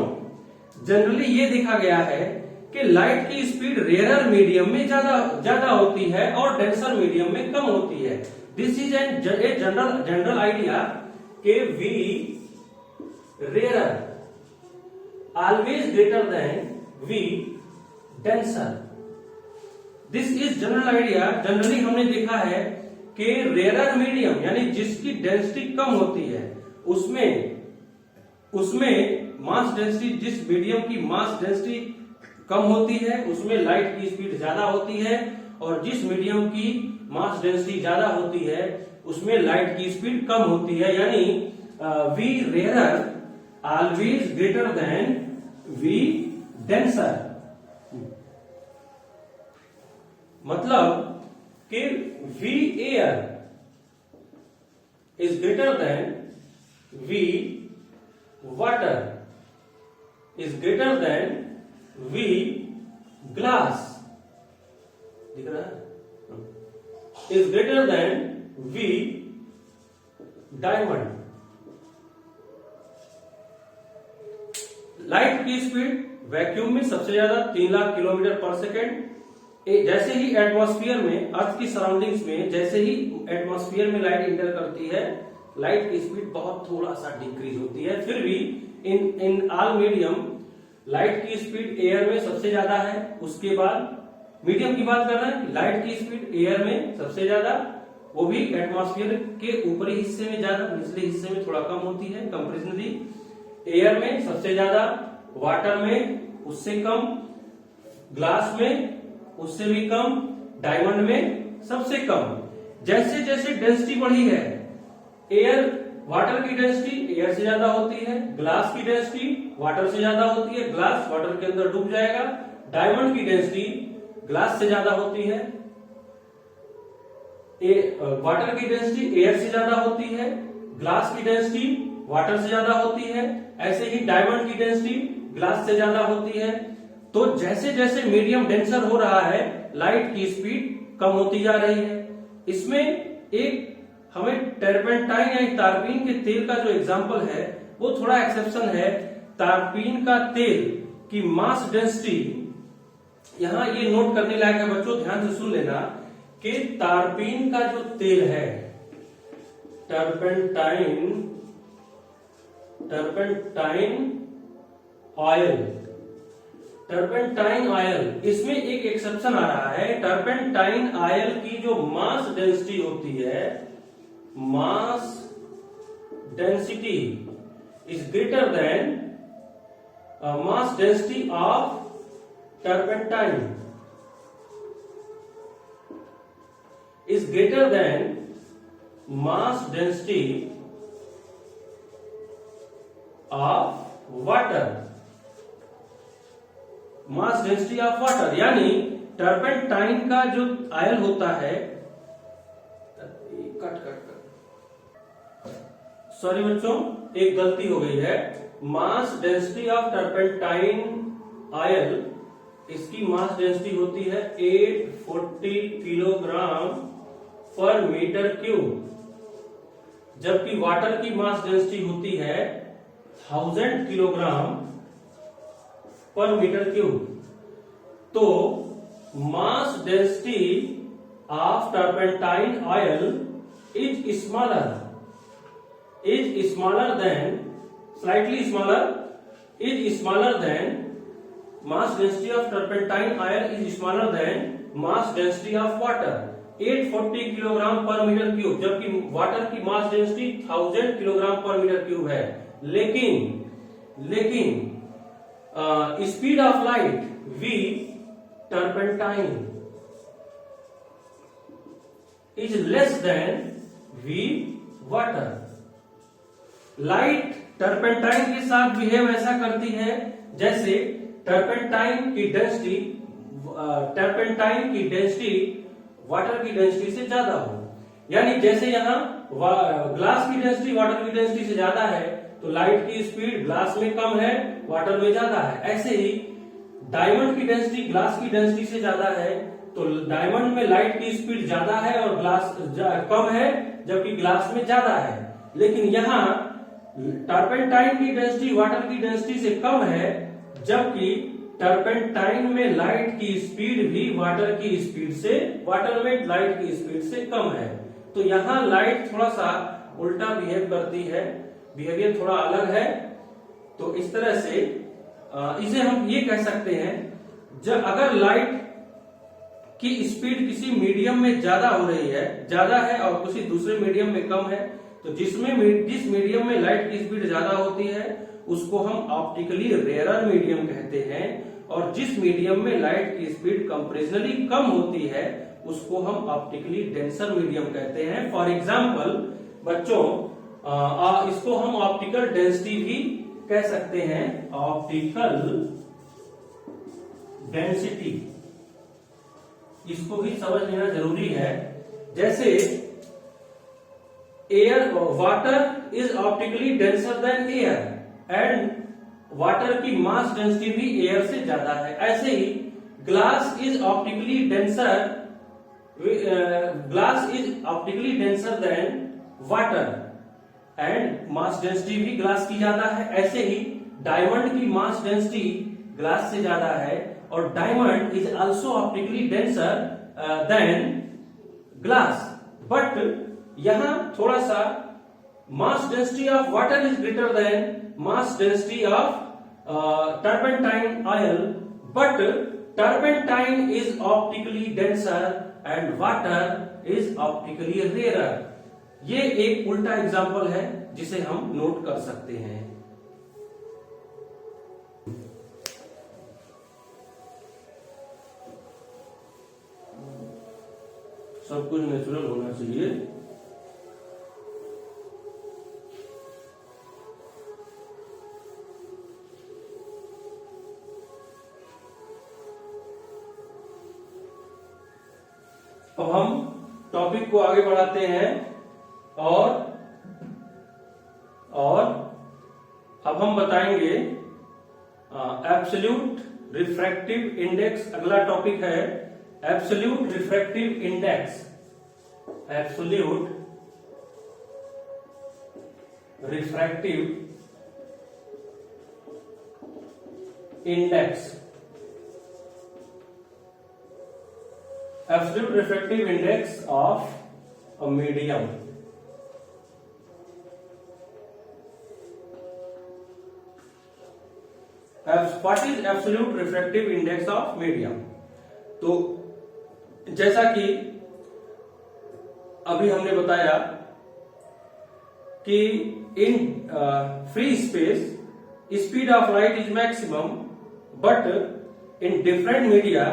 कि लाइट की स्पीड रेयरर मीडियम में ज्यादा होती है और डेंसर मीडियम में कम होती है। This is a general idea के v rarer always greater than v denser। This is general idea. Generally हमने देखा है कि रेयरर मीडियम यानी जिसकी डेंसिटी कम होती है उसमें मास डेंसिटी, जिस मीडियम की मास डेंसिटी कम होती है उसमें लाइट की स्पीड ज्यादा होती है, और जिस मीडियम की मास डेंसिटी ज्यादा होती है उसमें लाइट की स्पीड कम होती है। यानी v rarer always greater than v denser। मतलब कि v air is greater than v water is greater than v glass, दिख रहा है, is greater than v diamond। Light की स्पीड वैक्यूम में सबसे ज्यादा 3 लाख किलोमीटर/सेकेंड। जैसे ही एटमॉस्फेयर में, अर्थ की सराउंडिंग्स में जैसे ही एटमॉस्फेयर में लाइट इंटर करती है, लाइट की स्पीड बहुत थोड़ा सा डिक्रीज होती है। फिर भी इन ऑल मीडियम लाइट की स्पीड एयर में सबसे ज्यादा है। उसके बाद मीडियम की बात कर रहे हैं, लाइट की स्पीड एयर में सबसे ज्यादा, वो भी एटमॉस्फेयर के ऊपरी हिस्से में ज्यादा, निचले हिस्से में थोड़ा कम होती है कंपैरेटिवली। एयर में सबसे ज्यादा, वाटर में उससे कम, ग्लास में उससे भी कम, डायमंड में सबसे कम। जैसे जैसे डेंसिटी बढ़ी है, एयर वाटर की डेंसिटी एयर से ज्यादा होती है, ग्लास की डेंसिटी वाटर से ज्यादा होती है, ग्लास वाटर के अंदर डूब जाएगा। डायमंड की डेंसिटी ग्लास से ज्यादा होती है, वाटर की डेंसिटी एयर से ज्यादा होती है, ग्लास की डेंसिटी वाटर से ज्यादा होती है, ऐसे ही डायमंड की डेंसिटी ग्लास से ज्यादा होती है। तो जैसे जैसे मीडियम डेंसर हो रहा है, लाइट की स्पीड कम होती जा रही है। इसमें एक हमें टर्पेंटाइन या तारपीन के तेल का जो एग्जाम्पल है वो थोड़ा एक्सेप्शन है। तारपीन का तेल की मास डेंसिटी, यहां ये नोट करने लायक है बच्चों, ध्यान से सुन लेना कि तारपीन का जो तेल है, टर्पेंटाइन ऑयल, टर्पेंटाइन ऑयल, इसमें एक एक्सेप्शन आ रहा है। टर्पेंटाइन ऑयल की जो मास डेंसिटी होती है, mass density is greater then mass density of turpentine is greater than mass density of water, mass density of water, यानी टर्पेंटाइन का जो आयल होता है, सॉरी बच्चों एक गलती हो गई है, मास डेंसिटी ऑफ टर्पेंटाइन आयल, इसकी मास डेंसिटी होती है 840 किलोग्राम पर मीटर क्यूब, जबकि वाटर की मास डेंसिटी होती है 1000 किलोग्राम पर मीटर क्यूब। तो मास density of turpentine oil is smaller than, slightly smaller than mass density of turpentine oil is smaller than mass density of water, 840 kilogram पर metre cube, जबकि water की mass density 1000 kilogram पर metre cube है। लेकिन speed of light v turpentine is less than v water. Water turpentine के साथ behave ऐसा करती है जैसे टर्पेंटाइन की डेंसिटी वाटर की डेंसिटी से ज्यादा हो। यानी जैसे यहाँ ग्लास की डेंसिटी वाटर की डेंसिटी से ज्यादा है तो लाइट की स्पीड ग्लास में कम है, वाटर में ज्यादा है। ऐसे ही डायमंड की डेंसिटी ग्लास की डेंसिटी से ज्यादा है तो डायमंड में लाइट की स्पीड ज्यादा है और ग्लास कम है, जबकि ग्लास में ज्यादा है। लेकिन यहाँ टर्पेंटाइन की डेंसिटी वाटर की डेंसिटी से कम है, जबकि टर्पेंटाइन में लाइट की स्पीड भी वाटर में लाइट की स्पीड से कम है। तो यहाँ लाइट थोड़ा सा उल्टा बिहेव करती है, बिहेवियर थोड़ा अलग है। तो इस तरह से इसे हम ये कह सकते हैं, जब अगर लाइट की स्पीड किसी मीडियम में ज्यादा हो रही है, ज्यादा है और किसी दूसरे मीडियम में कम है, तो जिस मीडियम में लाइट की स्पीड ज्यादा होती है उसको हम ऑप्टिकली रेयरर मीडियम कहते हैं, और जिस मीडियम में लाइट की स्पीड कंपैरेटिवली कम होती है उसको हम ऑप्टिकली डेंसर मीडियम कहते हैं। फॉर एग्जांपल बच्चों इसको हम ऑप्टिकल डेंसिटी भी कह सकते हैं, ऑप्टिकल डेंसिटी, इसको भी समझ लेना जरूरी है। जैसे water is optically denser than air, and water की मास डेंसिटी भी एयर से ज्यादा है। ऐसे ही glass is optically denser than water, and mass density भी ग्लास की ज्यादा है। ऐसे ही डायमंड की मास डेंसिटी ग्लास से ज्यादा है, और diamond is also optically denser than glass. But यहां थोड़ा सा mass density of water is greater than mass density of turpentine oil, but turpentine is optically denser and water is optically rarer. ये एक उल्टा एग्जाम्पल है जिसे हम note कर सकते हैं। सब कुछ नेचुरल होना चाहिए। अब हम टॉपिक को आगे बढ़ाते हैं और अब हम बताएंगे एब्सोल्यूट रिफ्रैक्टिव इंडेक्स। अगला टॉपिक है absolute refractive index. Absolute refractive index. Absolute refractive index of a medium। What is absolute refractive index of medium? तो जैसा कि अभी हमने बताया कि in free space speed of light is maximum, but in different media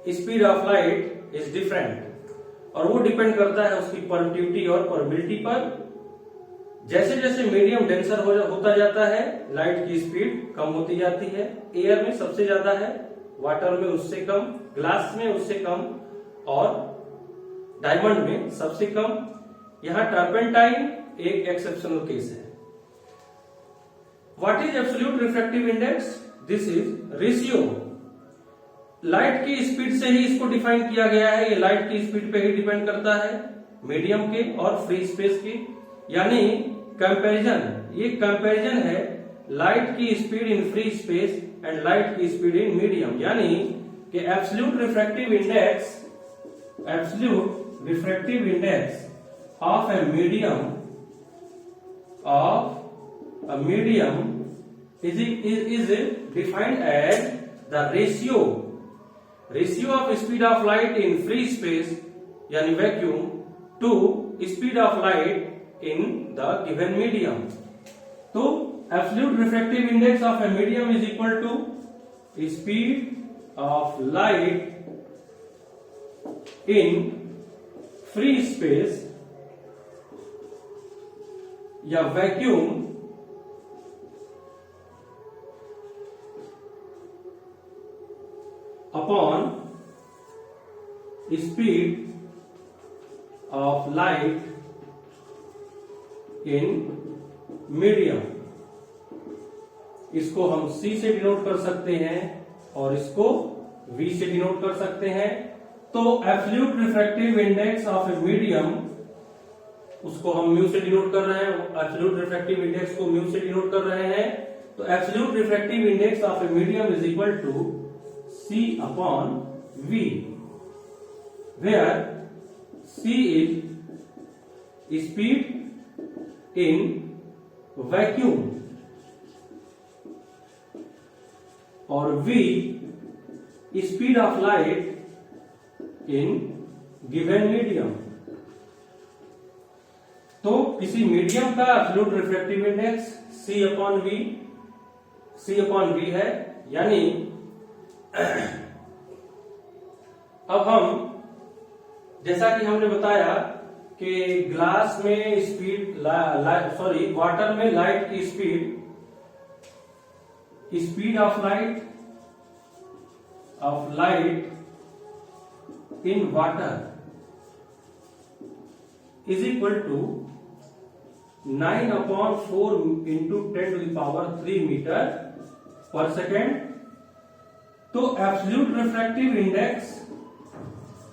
speed of light is different. और वो depend करता है उसकी परमिटिविटी और परमिबिलिटी पर। जैसे जैसे मीडियम डेंसर होता जाता है लाइट की स्पीड कम होती जाती है। एयर में सबसे ज्यादा है, वाटर में उससे कम, ग्लास में उससे कम और डायमंड में सबसे कम। यहां टर्पेंटाइन एक एक्सेप्शनल केस है। What is absolute refractive index? This is ratio. Light की स्पीड से ही इसको डिफाइन किया गया है। ये लाइट की स्पीड पे ही डिपेंड करता है, मीडियम के और फ्री स्पेस की। यानी कंपैरिजन, ये कंपैरिजन है लाइट की speed in free space and light की स्पीड इन मीडियम। यानी कि absolute refractive index of a medium is defined as the ratio of speed of light in free space यानी vacuum to speed of light in the given medium। तो absolute refractive index of a medium is equal to speed of light in free space या vacuum upon speed of light in medium। इसको हम C से denote कर सकते हैं और इसको V से डिनोट कर सकते हैं। तो absolute refractive index of a medium, उसको हम म्यू से डिनोट कर रहे हैं। एब्सोल्यूट रिफ्रैक्टिव इंडेक्स को म्यू से डिनोट कर रहे हैं। तो absolute refractive index of a medium is equal to C upon V, where C is speed in vacuum और V speed of light in given medium। तो किसी मीडियम का absolute refractive index C upon V है। यानी अब हम, जैसा कि हमने बताया कि ग्लास में स्पीड वाटर में लाइट की speed of light in water is equal to 9/4 into 10⁻³ metre per second. तो absolute refractive index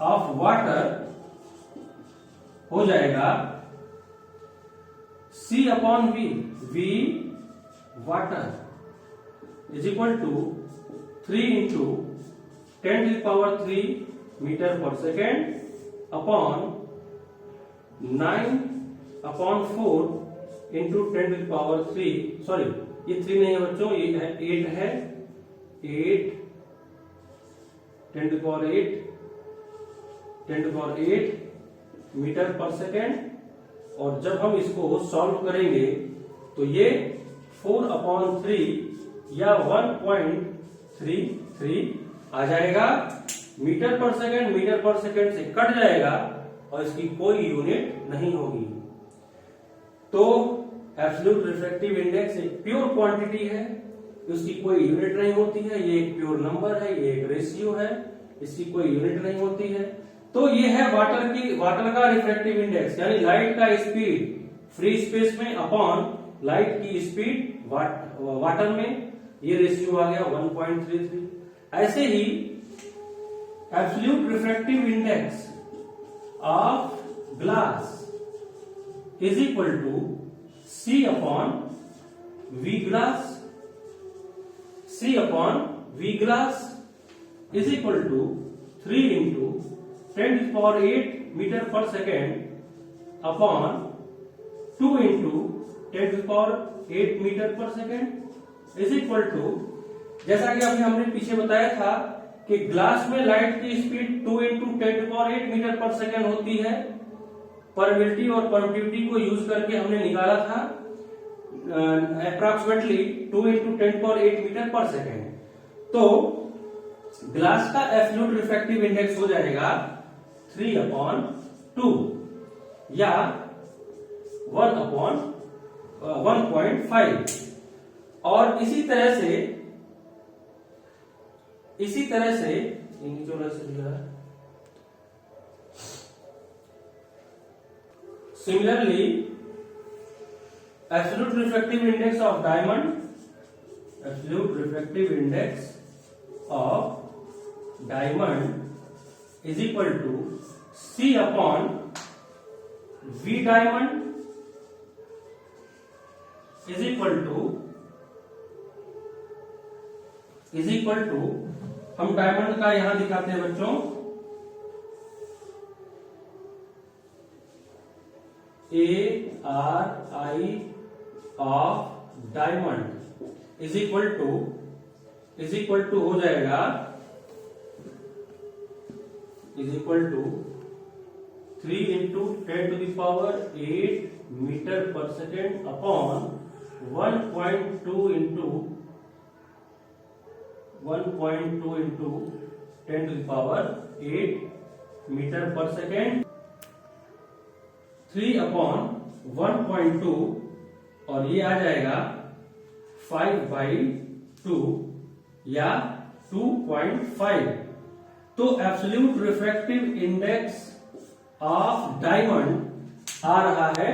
of water हो जाएगा C upon V water is equal to 3 into 10⁻³ metre per second upon 9/4 into 10⁻³। Sorry, ये 3 नहीं है बच्चों, ये है 8 है। 8 10⁸ मीटर पर सेकेंड। और जब हम इसको सॉल्व करेंगे तो ये 4/3 या 1.33 आ जाएगा। मीटर पर सेकेंड से कट जाएगा और इसकी कोई यूनिट नहीं होगी। तो एब्सोल्यूट रिफ्रैक्टिव इंडेक्स एक प्योर क्वांटिटी है, उसकी कोई यूनिट नहीं होती है। ये एक प्योर नंबर है, ये एक रेशियो है, इसकी कोई यूनिट नहीं होती है। तो ये है वाटर का रिफ्रैक्टिव इंडेक्स, यानी लाइट का स्पीड फ्री स्पेस में अपॉन लाइट की स्पीड वाटर में, ये रेशियो आ गया 1.33। ऐसे ही absolute refractive index of glass is equal to C upon V glass. C upon V glass is equal to 3 into 10⁸ metre per second upon 2 into 10⁸ metre per second is equal to, जैसा कि अभी हमने पीछे बताया था कि glass में light की speed 2 into 10⁸ metre per second होती है। परमिटिविटी और परमिटिविटी को यूज करके हमने निकाला था approximately 2 into 10⁸ metre per second. तो ग्लास का एब्सोल्यूट रिफ्रैक्टिव इंडेक्स हो जाएगा 3/2 या 1/1.5। और इसी तरह से similarly absolute refractive index of diamond is equal to C upon V diamond is equal टू हम डायमंड का यहां दिखाते हैं बच्चों, ARI of diamond is equal to हो जाएगा 3 into 10⁸ metre per second upon 1.2 into 10⁸ metre per second, 3/1.2 और ये आ जाएगा 5/2 या 2.5। तो absolute refractive index of diamond आ रहा है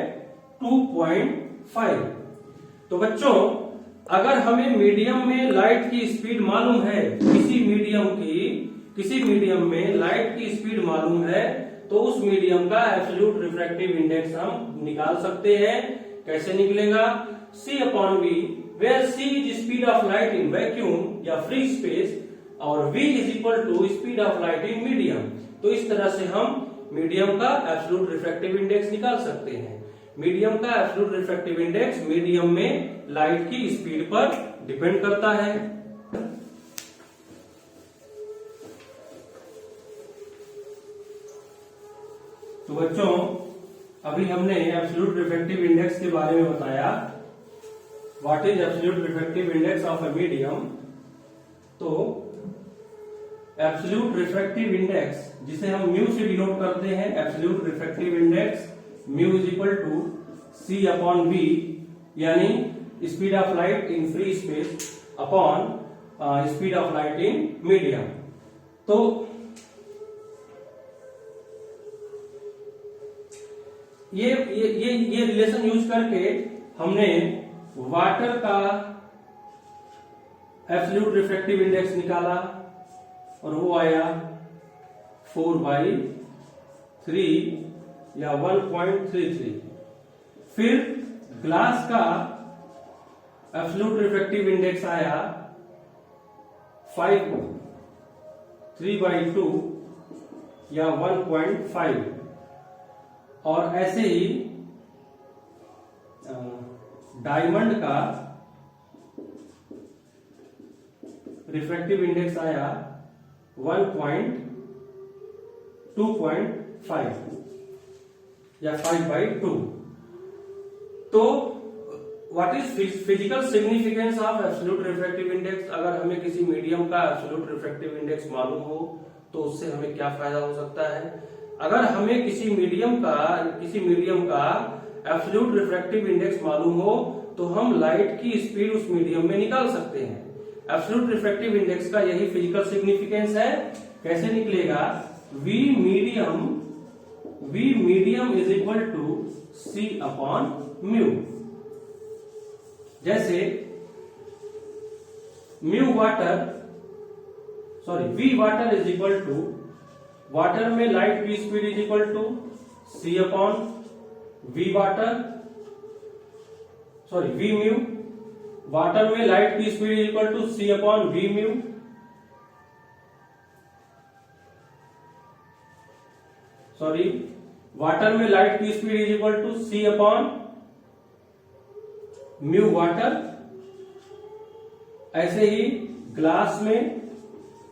2.5। तो बच्चों, अगर हमें मीडियम में लाइट की स्पीड मालूम है, किसी मीडियम में लाइट की स्पीड मालूम है, तो उस मीडियम का एब्सोल्यूट रिफ्रैक्टिव इंडेक्स हम निकाल सकते हैं। कैसे निकलेगा? C upon V, where C is speed of light in vacuum या फ्री स्पेस और V is equal to speed of light in medium. तो इस तरह से हम मीडियम का एब्सोल्यूट रिफ्रैक्टिव इंडेक्स निकाल सकते हैं। मीडियम का एब्सोल्यूट रिफ्रैक्टिव इंडेक्स मीडियम में लाइट की स्पीड पर डिपेंड करता है। तो बच्चों, अभी हमने एब्सोल्यूट रिफ्रैक्टिव इंडेक्स के बारे में बताया। What is absolute refractive index of a medium? तो एब्सोल्यूट रिफ्रैक्टिव इंडेक्स, जिसे हम म्यू से डिनोट करते हैं, absolute refractive index mu is equal to C upon V, यानी speed of light in free space upon speed of light in medium. तो ये relation use करके हमने वाटर का एब्सोल्यूट रिफ्रैक्टिव इंडेक्स निकाला और वो आया 4/3 या 1.33। फिर ग्लास का एब्सोल्यूट रिफ्रैक्टिव इंडेक्स आया 3/2 या 1.5। और ऐसे ही डायमंड का रिफ्रैक्टिव इंडेक्स आया 1.2.5 या 5/2। तो what is physical significance of absolute refractive index? अगर हमें किसी मीडियम का एब्सोल्यूट रिफ्रैक्टिव इंडेक्स मालूम हो तो उससे हमें क्या फायदा हो सकता है? अगर हमें किसी मीडियम का एब्सोल्यूट रिफ्रैक्टिव इंडेक्स मालूम हो तो हम लाइट की स्पीड उस मीडियम में निकाल सकते हैं। एब्सोल्यूट रिफ्रैक्टिव इंडेक्स का यही फिजिकल सिग्निफिकेंस है। कैसे निकलेगा? V medium is equal to C upon mu. जैसे V water is equal to, water में लाइट की speed is equal to C upon V mu. Water में लाइट की speed is equal to C upon V mu. Water में light की speed is equal to C upon mu water. ऐसे ही glass में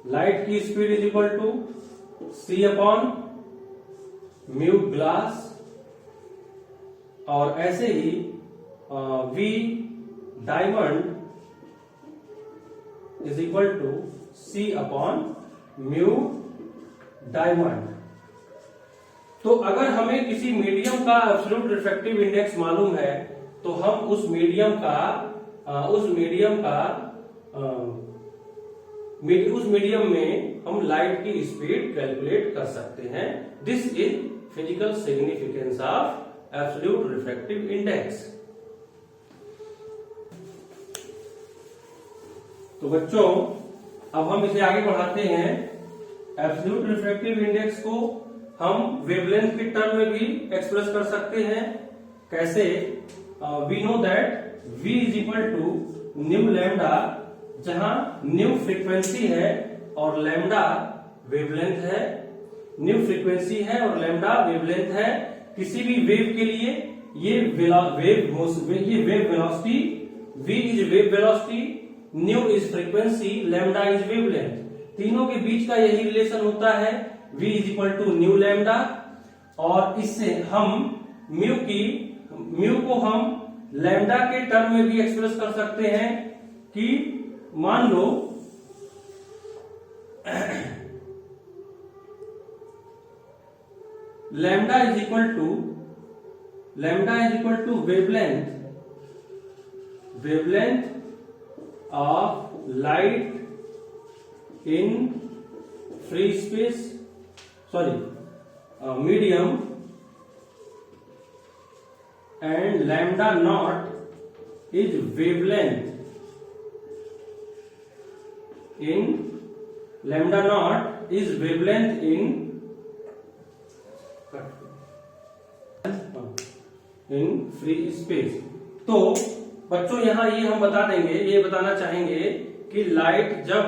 light की speed is equal to C upon mu glass. और ऐसे ही V diamond is equal to C upon mu diamond. तो अगर हमें किसी मीडियम का एब्सोल्यूट रिफ्रैक्टिव इंडेक्स मालूम है तो हम उस मीडियम में हम लाइट की स्पीड कैलकुलेट कर सकते हैं। This is physical significance of absolute refractive index. तो बच्चों अब हम इसे आगे बढ़ाते हैं। एब्सोल्यूट रिफ्रैक्टिव इंडेक्स को हम वेवलेंथ के टर्म में भी एक्सप्रेस कर सकते हैं। कैसे? We know that V is equal to nu lambda, जहां न्यू फ्रीक्वेंसी है और लैम्डा वेवलेंथ है। न्यू फ्रीक्वेंसी है और लैम्डा वेवलेंथ है। किसी भी वेव के लिए ये wave velocity, V is wave velocity, nu is frequency, lambda is wavelength. तीनों के बीच का यही रिलेशन होता है V is equal to nu lambda. और इससे हम म्यू को हम लैम्डा के टर्म में भी एक्सप्रेस कर सकते हैं कि मान लो lambda is equal to wavelength of light in free space, medium, and lambda naught is wavelength in free space. तो बच्चों यहां ये हम बताना चाहेंगे कि लाइट जब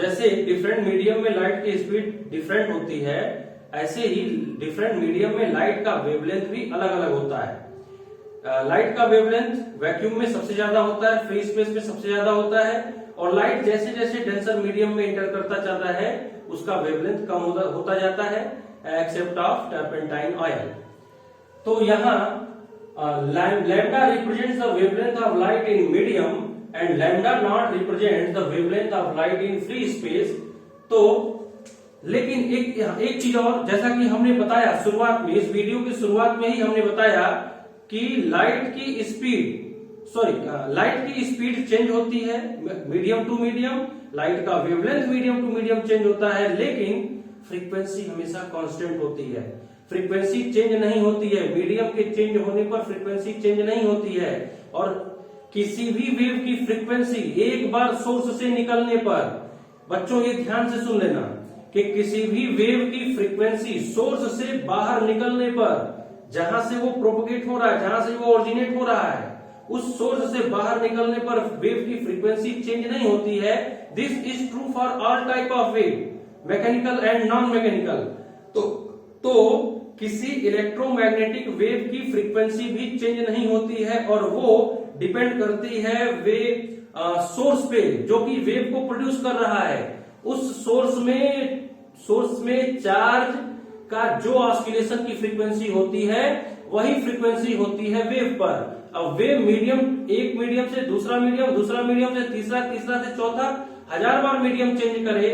जैसे डिफरेंट मीडियम में लाइट की स्पीड डिफरेंट होती है, ऐसे ही डिफरेंट मीडियम में लाइट का वेवलेंथ भी अलग अलग होता है। लाइट का वेवलेंथ वैक्यूम में सबसे ज्यादा होता है, फ्री स्पेस में सबसे ज्यादा होता है। और लाइट जैसे जैसे डेंसर मीडियम में इंटर करता जाता है उसका वेवलेंथ कम होता जाता है, एक्सेप्ट ऑफ टर्पेंटाइन ऑयल। तो यहाँ lambda represents the wavelength of light in medium and lambda naught represents the wavelength of light in free space. तो लेकिन एक चीज और, जैसा कि हमने बताया शुरुआत में, इस वीडियो की शुरुआत में ही हमने बताया कि लाइट की स्पीड चेंज होती है मीडियम टू मीडियम, लाइट का wavelength medium to medium change होता है, लेकिन फ्रीक्वेंसी हमेशा कांस्टेंट होती है। फ्रीक्वेंसी चेंज नहीं होती है, मीडियम के चेंज होने पर फ्रीक्वेंसी चेंज नहीं होती है। और किसी भी वेव की फ्रीक्वेंसी एक बार सोर्स से निकलने पर, बच्चों ये ध्यान से सुन लेना कि किसी भी वेव की फ्रीक्वेंसी सोर्स से बाहर निकलने पर, जहां से वो प्रोपोगेट हो रहा है, जहां से वो ओरिजिनेट हो रहा है, उस सोर्स से बाहर निकलने पर वेव की फ्रीक्वेंसी चेंज नहीं होती है। This is true for all type of wave, mechanical and non mechanical. तो किसी इलेक्ट्रोमैग्नेटिक वेव की फ्रीक्वेंसी भी चेंज नहीं होती है और वो डिपेंड करती है वेव सोर्स पे, जो कि वेव को प्रोड्यूस कर रहा है। उस सोर्स में चार्ज का जो ऑस्किलेशन की फ्रीक्वेंसी होती है वही फ्रीक्वेंसी होती है वेव पर। अब वेव मीडियम, एक मीडियम से दूसरा मीडियम से तीसरा से चौथा, 1000 बार मीडियम चेंज करे,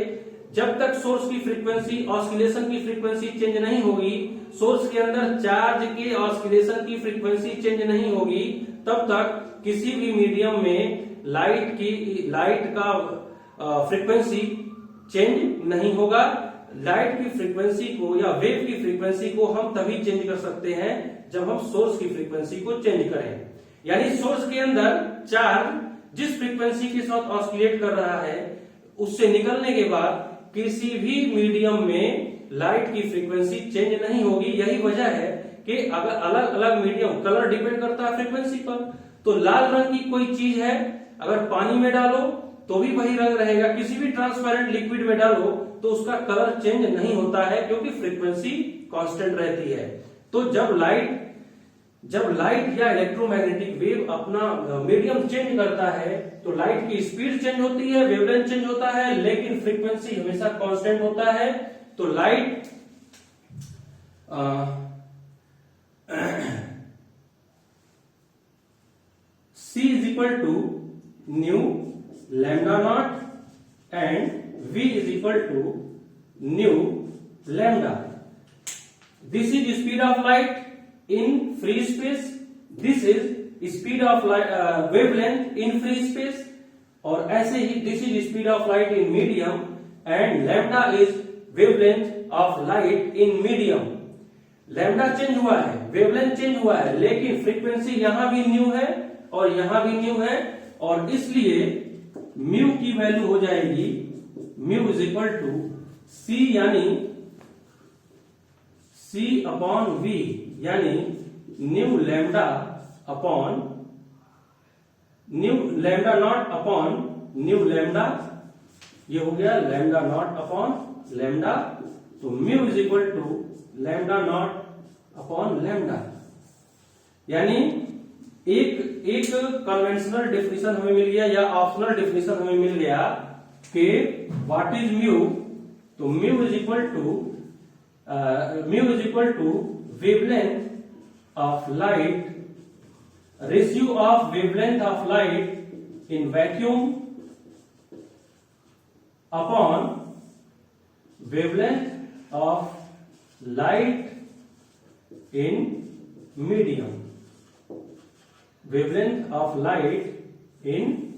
जब तक सोर्स की फ्रीक्वेंसी, ऑस्किलेशन की फ्रीक्वेंसी चेंज नहीं होगी, सोर्स के अंदर चार्ज के ऑस्किलेशन की फ्रीक्वेंसी चेंज नहीं होगी, तब तक किसी भी मीडियम में लाइट का फ्रीक्वेंसी चेंज नहीं होगा। लाइट की फ्रीक्वेंसी को या वेव की फ्रीक्वेंसी को हम तभी चेंज कर सकते हैं जब हम सोर्स की फ्रीक्वेंसी को चेंज करें। यानी सोर्स के अंदर चार्ज जिस फ्रीक्वेंसी के साथ ऑस्किलेट कर रहा है उससे निकलने के बाद किसी भी मीडियम में लाइट की फ्रीक्वेंसी चेंज नहीं होगी। यही वजह है कि अगर अलग अलग मीडियम, कलर डिपेंड करता है फ्रीक्वेंसी पर। तो लाल रंग की कोई चीज है, अगर पानी में डालो तो भी वही रंग रहेगा, किसी भी ट्रांसपेरेंट लिक्विड में डालो तो उसका कलर चेंज नहीं होता है क्योंकि फ्रीक्वेंसी कांस्टेंट रहती है। तो जब लाइट या इलेक्ट्रोमैग्नेटिक वेव अपना मीडियम चेंज करता है तो लाइट की स्पीड चेंज होती है, वेवलेंथ चेंज होता है, लेकिन फ्रीक्वेंसी हमेशा कांस्टेंट होता है। तो light C is equal to nu lambda naught and V is equal to nu lambda. This is speed of light in free space. This is speed of light, wavelength in free space. और ऐसे ही this is speed of light in medium and lambda is wavelength of light in medium. Lambda change हुआ है, wavelength change हुआ है, लेकिन frequency यहां भी new है और यहां भी न्यू है, और इसलिए म्यू की वैल्यू हो जाएगी mu is equal to C, यानी C अपॉन V, यानी nu lambda not upon nu lambda. ये हो गया लैम्डा नॉट अपॉन लैम्डा। तो mu is equal to lambda not upon lambda. यानी एक कन्वेंशनल डेफिनेशन हमें मिल गया या ऑप्शनल डेफिनेशन हमें मिल गया कि व्हाट इज म्यू। तो mu is equal to wavelength of light, ratio of wavelength of light in vacuum upon wavelength of light in medium, wavelength of light in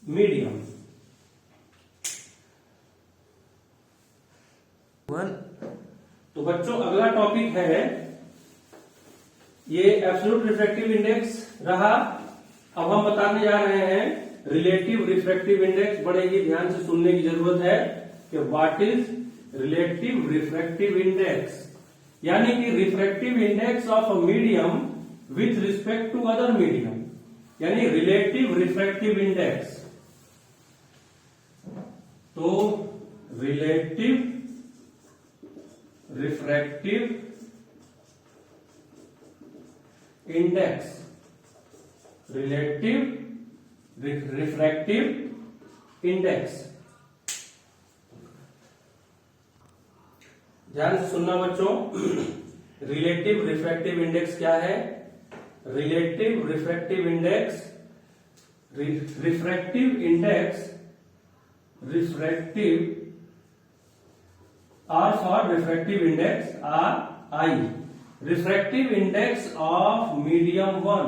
medium. तो बच्चों अगला टॉपिक है, ये एब्सोल्यूट रिफ्रैक्टिव इंडेक्स रहा। अब हम बताने जा रहे हैं रिलेटिव रिफ्रैक्टिव इंडेक्स। बड़े ही ध्यान से सुनने की जरूरत है कि what is relative refractive index, यानी कि refractive index of a medium with respect to other medium, यानी रिलेटिव रिफ्रैक्टिव इंडेक्स। तो relative refractive index, relative refractive index. ध्यान से सुनना बच्चों, रिलेटिव रिफ्रैक्टिव इंडेक्स क्या है? Relative refractive index, refractive index, refractive R for refractive index R I, refractive index of medium one.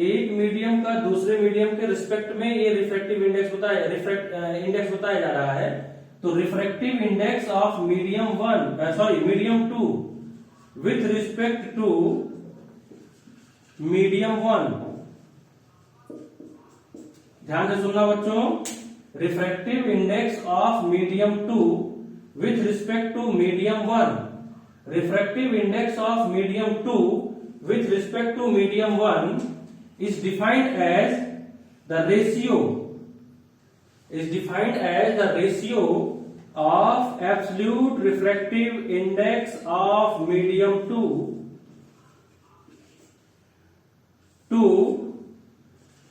एक medium का दूसरे मीडियम के रिस्पेक्ट में ये रिफ्रैक्टिव इंडेक्स इंडेक्स बताया जा रहा है। तो refractive index of medium medium two with respect to medium one. ध्यान से सुनना बच्चों, refractive index of medium two with respect to medium one. Refractive index of medium two with respect to medium one is defined as the ratio of absolute refractive index of medium 2 to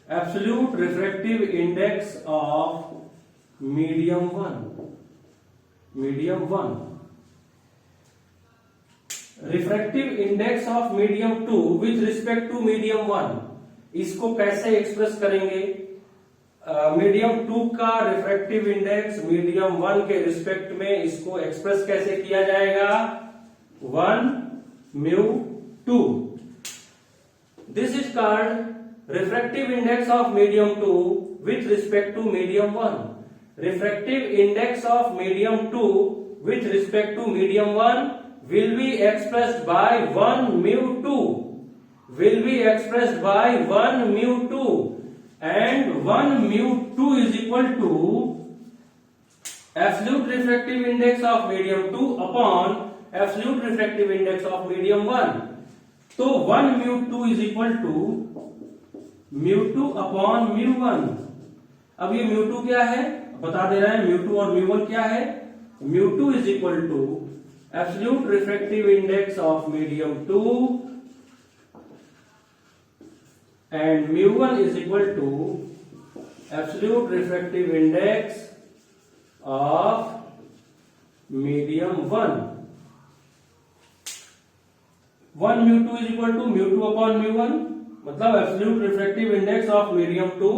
absolute refractive index of medium one, medium one. Refractive index of medium two with respect to medium one, इसको कैसे express करेंगे? Medium two का refractive index medium one के respect में इसको express कैसे किया जाएगा? 1 mu two. This is called refractive index of medium two with respect to medium one. Refractive index of medium two with respect to medium one will be expressed by 1 mu 2, will be expressed by 1 mu 2, and 1 mu 2 is equal to absolute refractive index of medium 2 upon absolute refractive index of medium 1. तो 1 mu 2 is equal to mu 2 upon mu 1। अब ये mu 2 क्या है बता दे रहा है, mu 2 और mu 1 क्या है? mu 2 is equal to absolute refractive index of medium 2 and mu 1 is equal to absolute refractive index of medium 1। 1 mu 2 is equal to mu 2 upon mu 1, मतलब absolute refractive index of medium 2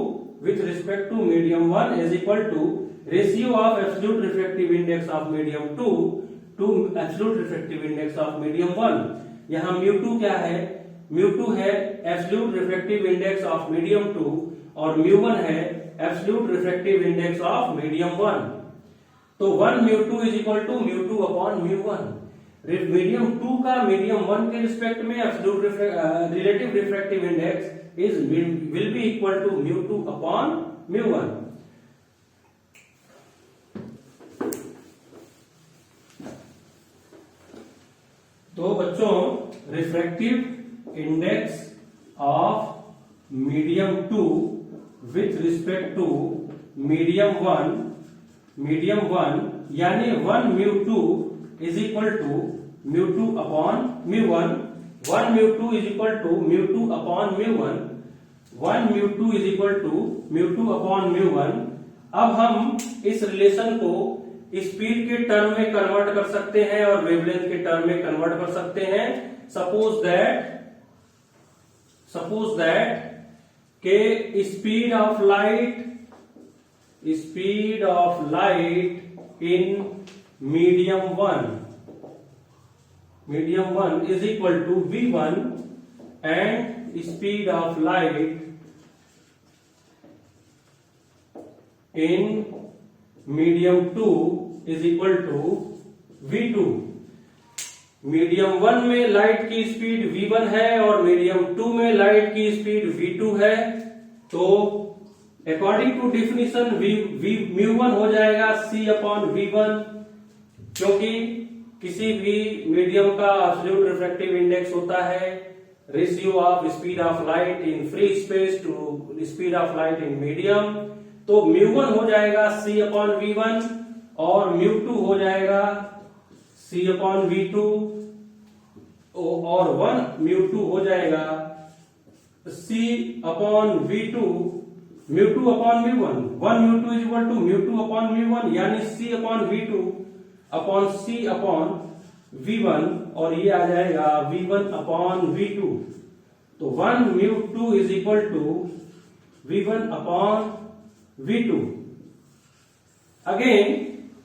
with respect to medium 1 is equal to ratio of absolute refractive index of medium 2 to absolute refractive index of medium one. यहां mu two क्या है? Mu two है absolute refractive index of medium two और mu one है absolute refractive index of medium one. तो 1 mu two is equal to mu two upon mu one. Medium two का medium one के respect में absolute relative refractive index is will be equal to mu two upon mu one. तो बच्चों refractive index of medium two with respect to medium one यानी 1 mu two is equal to mu two upon mu one. 1 mu two is equal to mu two upon mu one. 1 mu two is equal to mu two upon mu one. अब हम इस relation को speed के term में convert कर सकते हैं और वेवलेंथ के टर्म में कन्वर्ट कर सकते हैं। सपोज दैट के speed of light in medium one is equal to v1 and speed of light in medium two is equal to v2। Medium one में लाइट की स्पीड v1 है और मीडियम टू में light की speed v2 है। तो according to definition mu one हो जाएगा c अपॉन v1, क्योंकि किसी भी मीडियम का एब्सोल्यूट रिफ्रैक्टिव इंडेक्स होता है ratio of speed of light in free space to speed of light in medium. तो म्यू वन हो जाएगा c अपॉन v1 और म्यू टू हो जाएगा c अपॉन v2 और 1 म्यू टू हो जाएगा c upon v2 mu two upon mu one. 1 mu two is equal to mu two upon mu one यानी c upon v2 upon c upon v1 और ये आ जाएगा v1 अपॉन v2। तो 1 mu two is equal to v1 upon v2। Again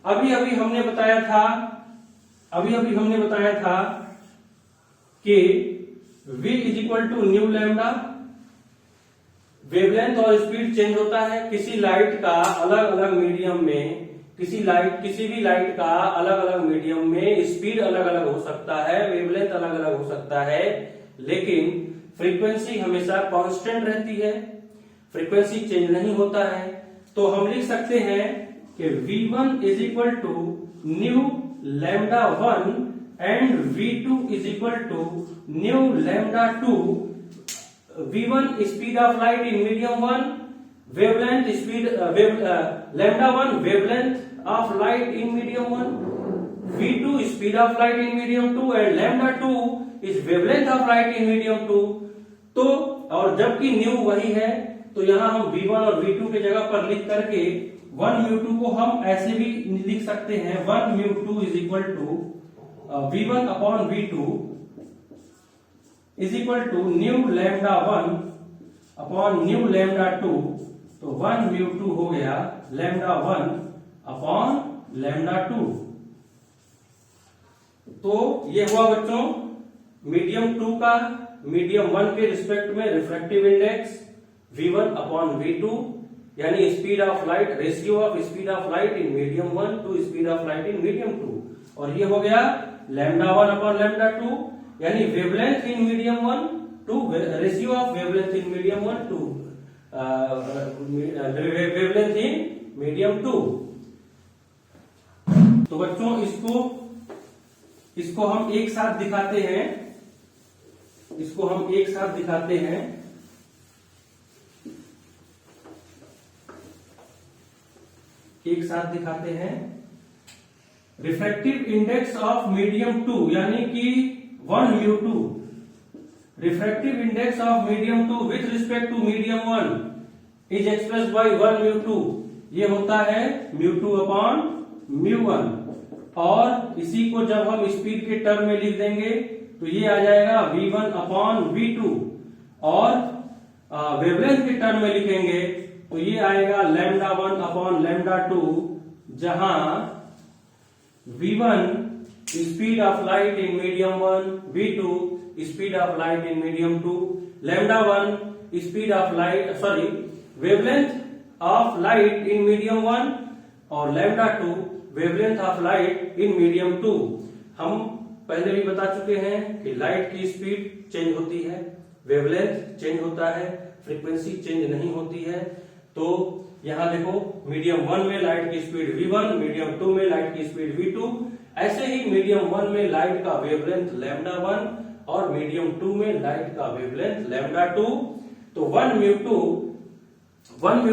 अभी हमने बताया था कि v is equal to nu lambda. Wavelength और स्पीड चेंज होता है किसी लाइट का अलग अलग मीडियम में, किसी भी लाइट का अलग अलग मीडियम में स्पीड अलग अलग हो सकता है, वेवलेंथ अलग अलग हो सकता है, लेकिन फ्रीक्वेंसी हमेशा कांस्टेंट रहती है, फ्रीक्वेंसी चेंज नहीं होता है। तो हम लिख सकते हैं कि v1 is equal to nu lambda one and v2 is equal to nu lambda two. v1 speed of light in medium one, wavelength speed lambda one wavelength of light in medium one, v2 speed of light in medium two and lambda two is wavelength of light in medium two. तो और जबकि new वही है तो यहां हम v1 और v2 के जगह पर लिख करके वन म्यू टू को हम ऐसे भी लिख सकते हैं, one mu two is equal to V1 upon V2 is equal to nu lambda 1 upon nu lambda 2। तो वन म्यू टू हो गया लैम्डा 1 अपॉन लैम्डा 2। तो ये हुआ बच्चों मीडियम 2 का मीडियम 1 के रिस्पेक्ट में refractive index V1 upon V2, यानी speed of light, ratio of speed of light in medium 1 to speed of light in medium 2। और ये हो गया लैम्डा 1 अपॉन लैम्डा 2, यानी wavelength in medium 1 to ratio of wavelength in medium 1 to wavelength in medium 2। तो बच्चों इसको हम एक साथ दिखाते हैं, इसको हम एक साथ दिखाते हैं। एक साथ दिखाते हैं रिफ्रैक्टिव इंडेक्स ऑफ मीडियम 2 यानी कि 1 mu 2। Refractive index of medium 2 with respect to medium 1 is express by 1 mu 2। ये होता है म्यू 2 अपॉन म्यू 1। और इसी को जब हम स्पीड के टर्म में लिख देंगे तो ये आ जाएगा V1 अपॉन V2। और वेवलेंथ के टर्म में लिखेंगे तो ये आएगा लैम्डा 1 अपॉन लैम्डा 2, जहां V1 speed of light in medium 1, V2 speed of light in medium 2, lambda 1 speed of light wavelength of light in medium 1 और lambda 2 wavelength of light in medium 2। हम पहले भी बता चुके हैं कि लाइट की स्पीड चेंज होती है, वेवलेंथ चेंज होता है, फ्रीक्वेंसी चेंज नहीं होती है। तो यहां देखो मीडियम 1 में लाइट की स्पीड V1, मीडियम 2 में लाइट की स्पीड V2, ऐसे ही मीडियम 1 में लाइट का वेवलेंथ लैम्डा 1 और मीडियम 2 में लाइट का वेवलेंथ लैम्डा 2। तो 1 म्यू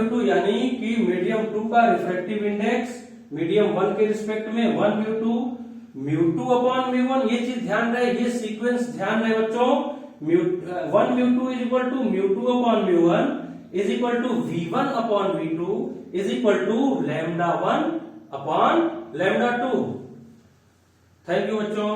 2 यानी कि मीडियम 2 का रिफ्रैक्टिव इंडेक्स मीडियम 1 के रिस्पेक्ट में 1 म्यू 2 अपॉन म्यू 1। ये चीज ध्यान रहे, ये सीक्वेंस ध्यान रहे बच्चों। 1 mu 2 is equal to mu 2 upon mu 1 is equal to V1 upon V2 is equal to lambda 1 upon lambda 2। Thank you बच्चों।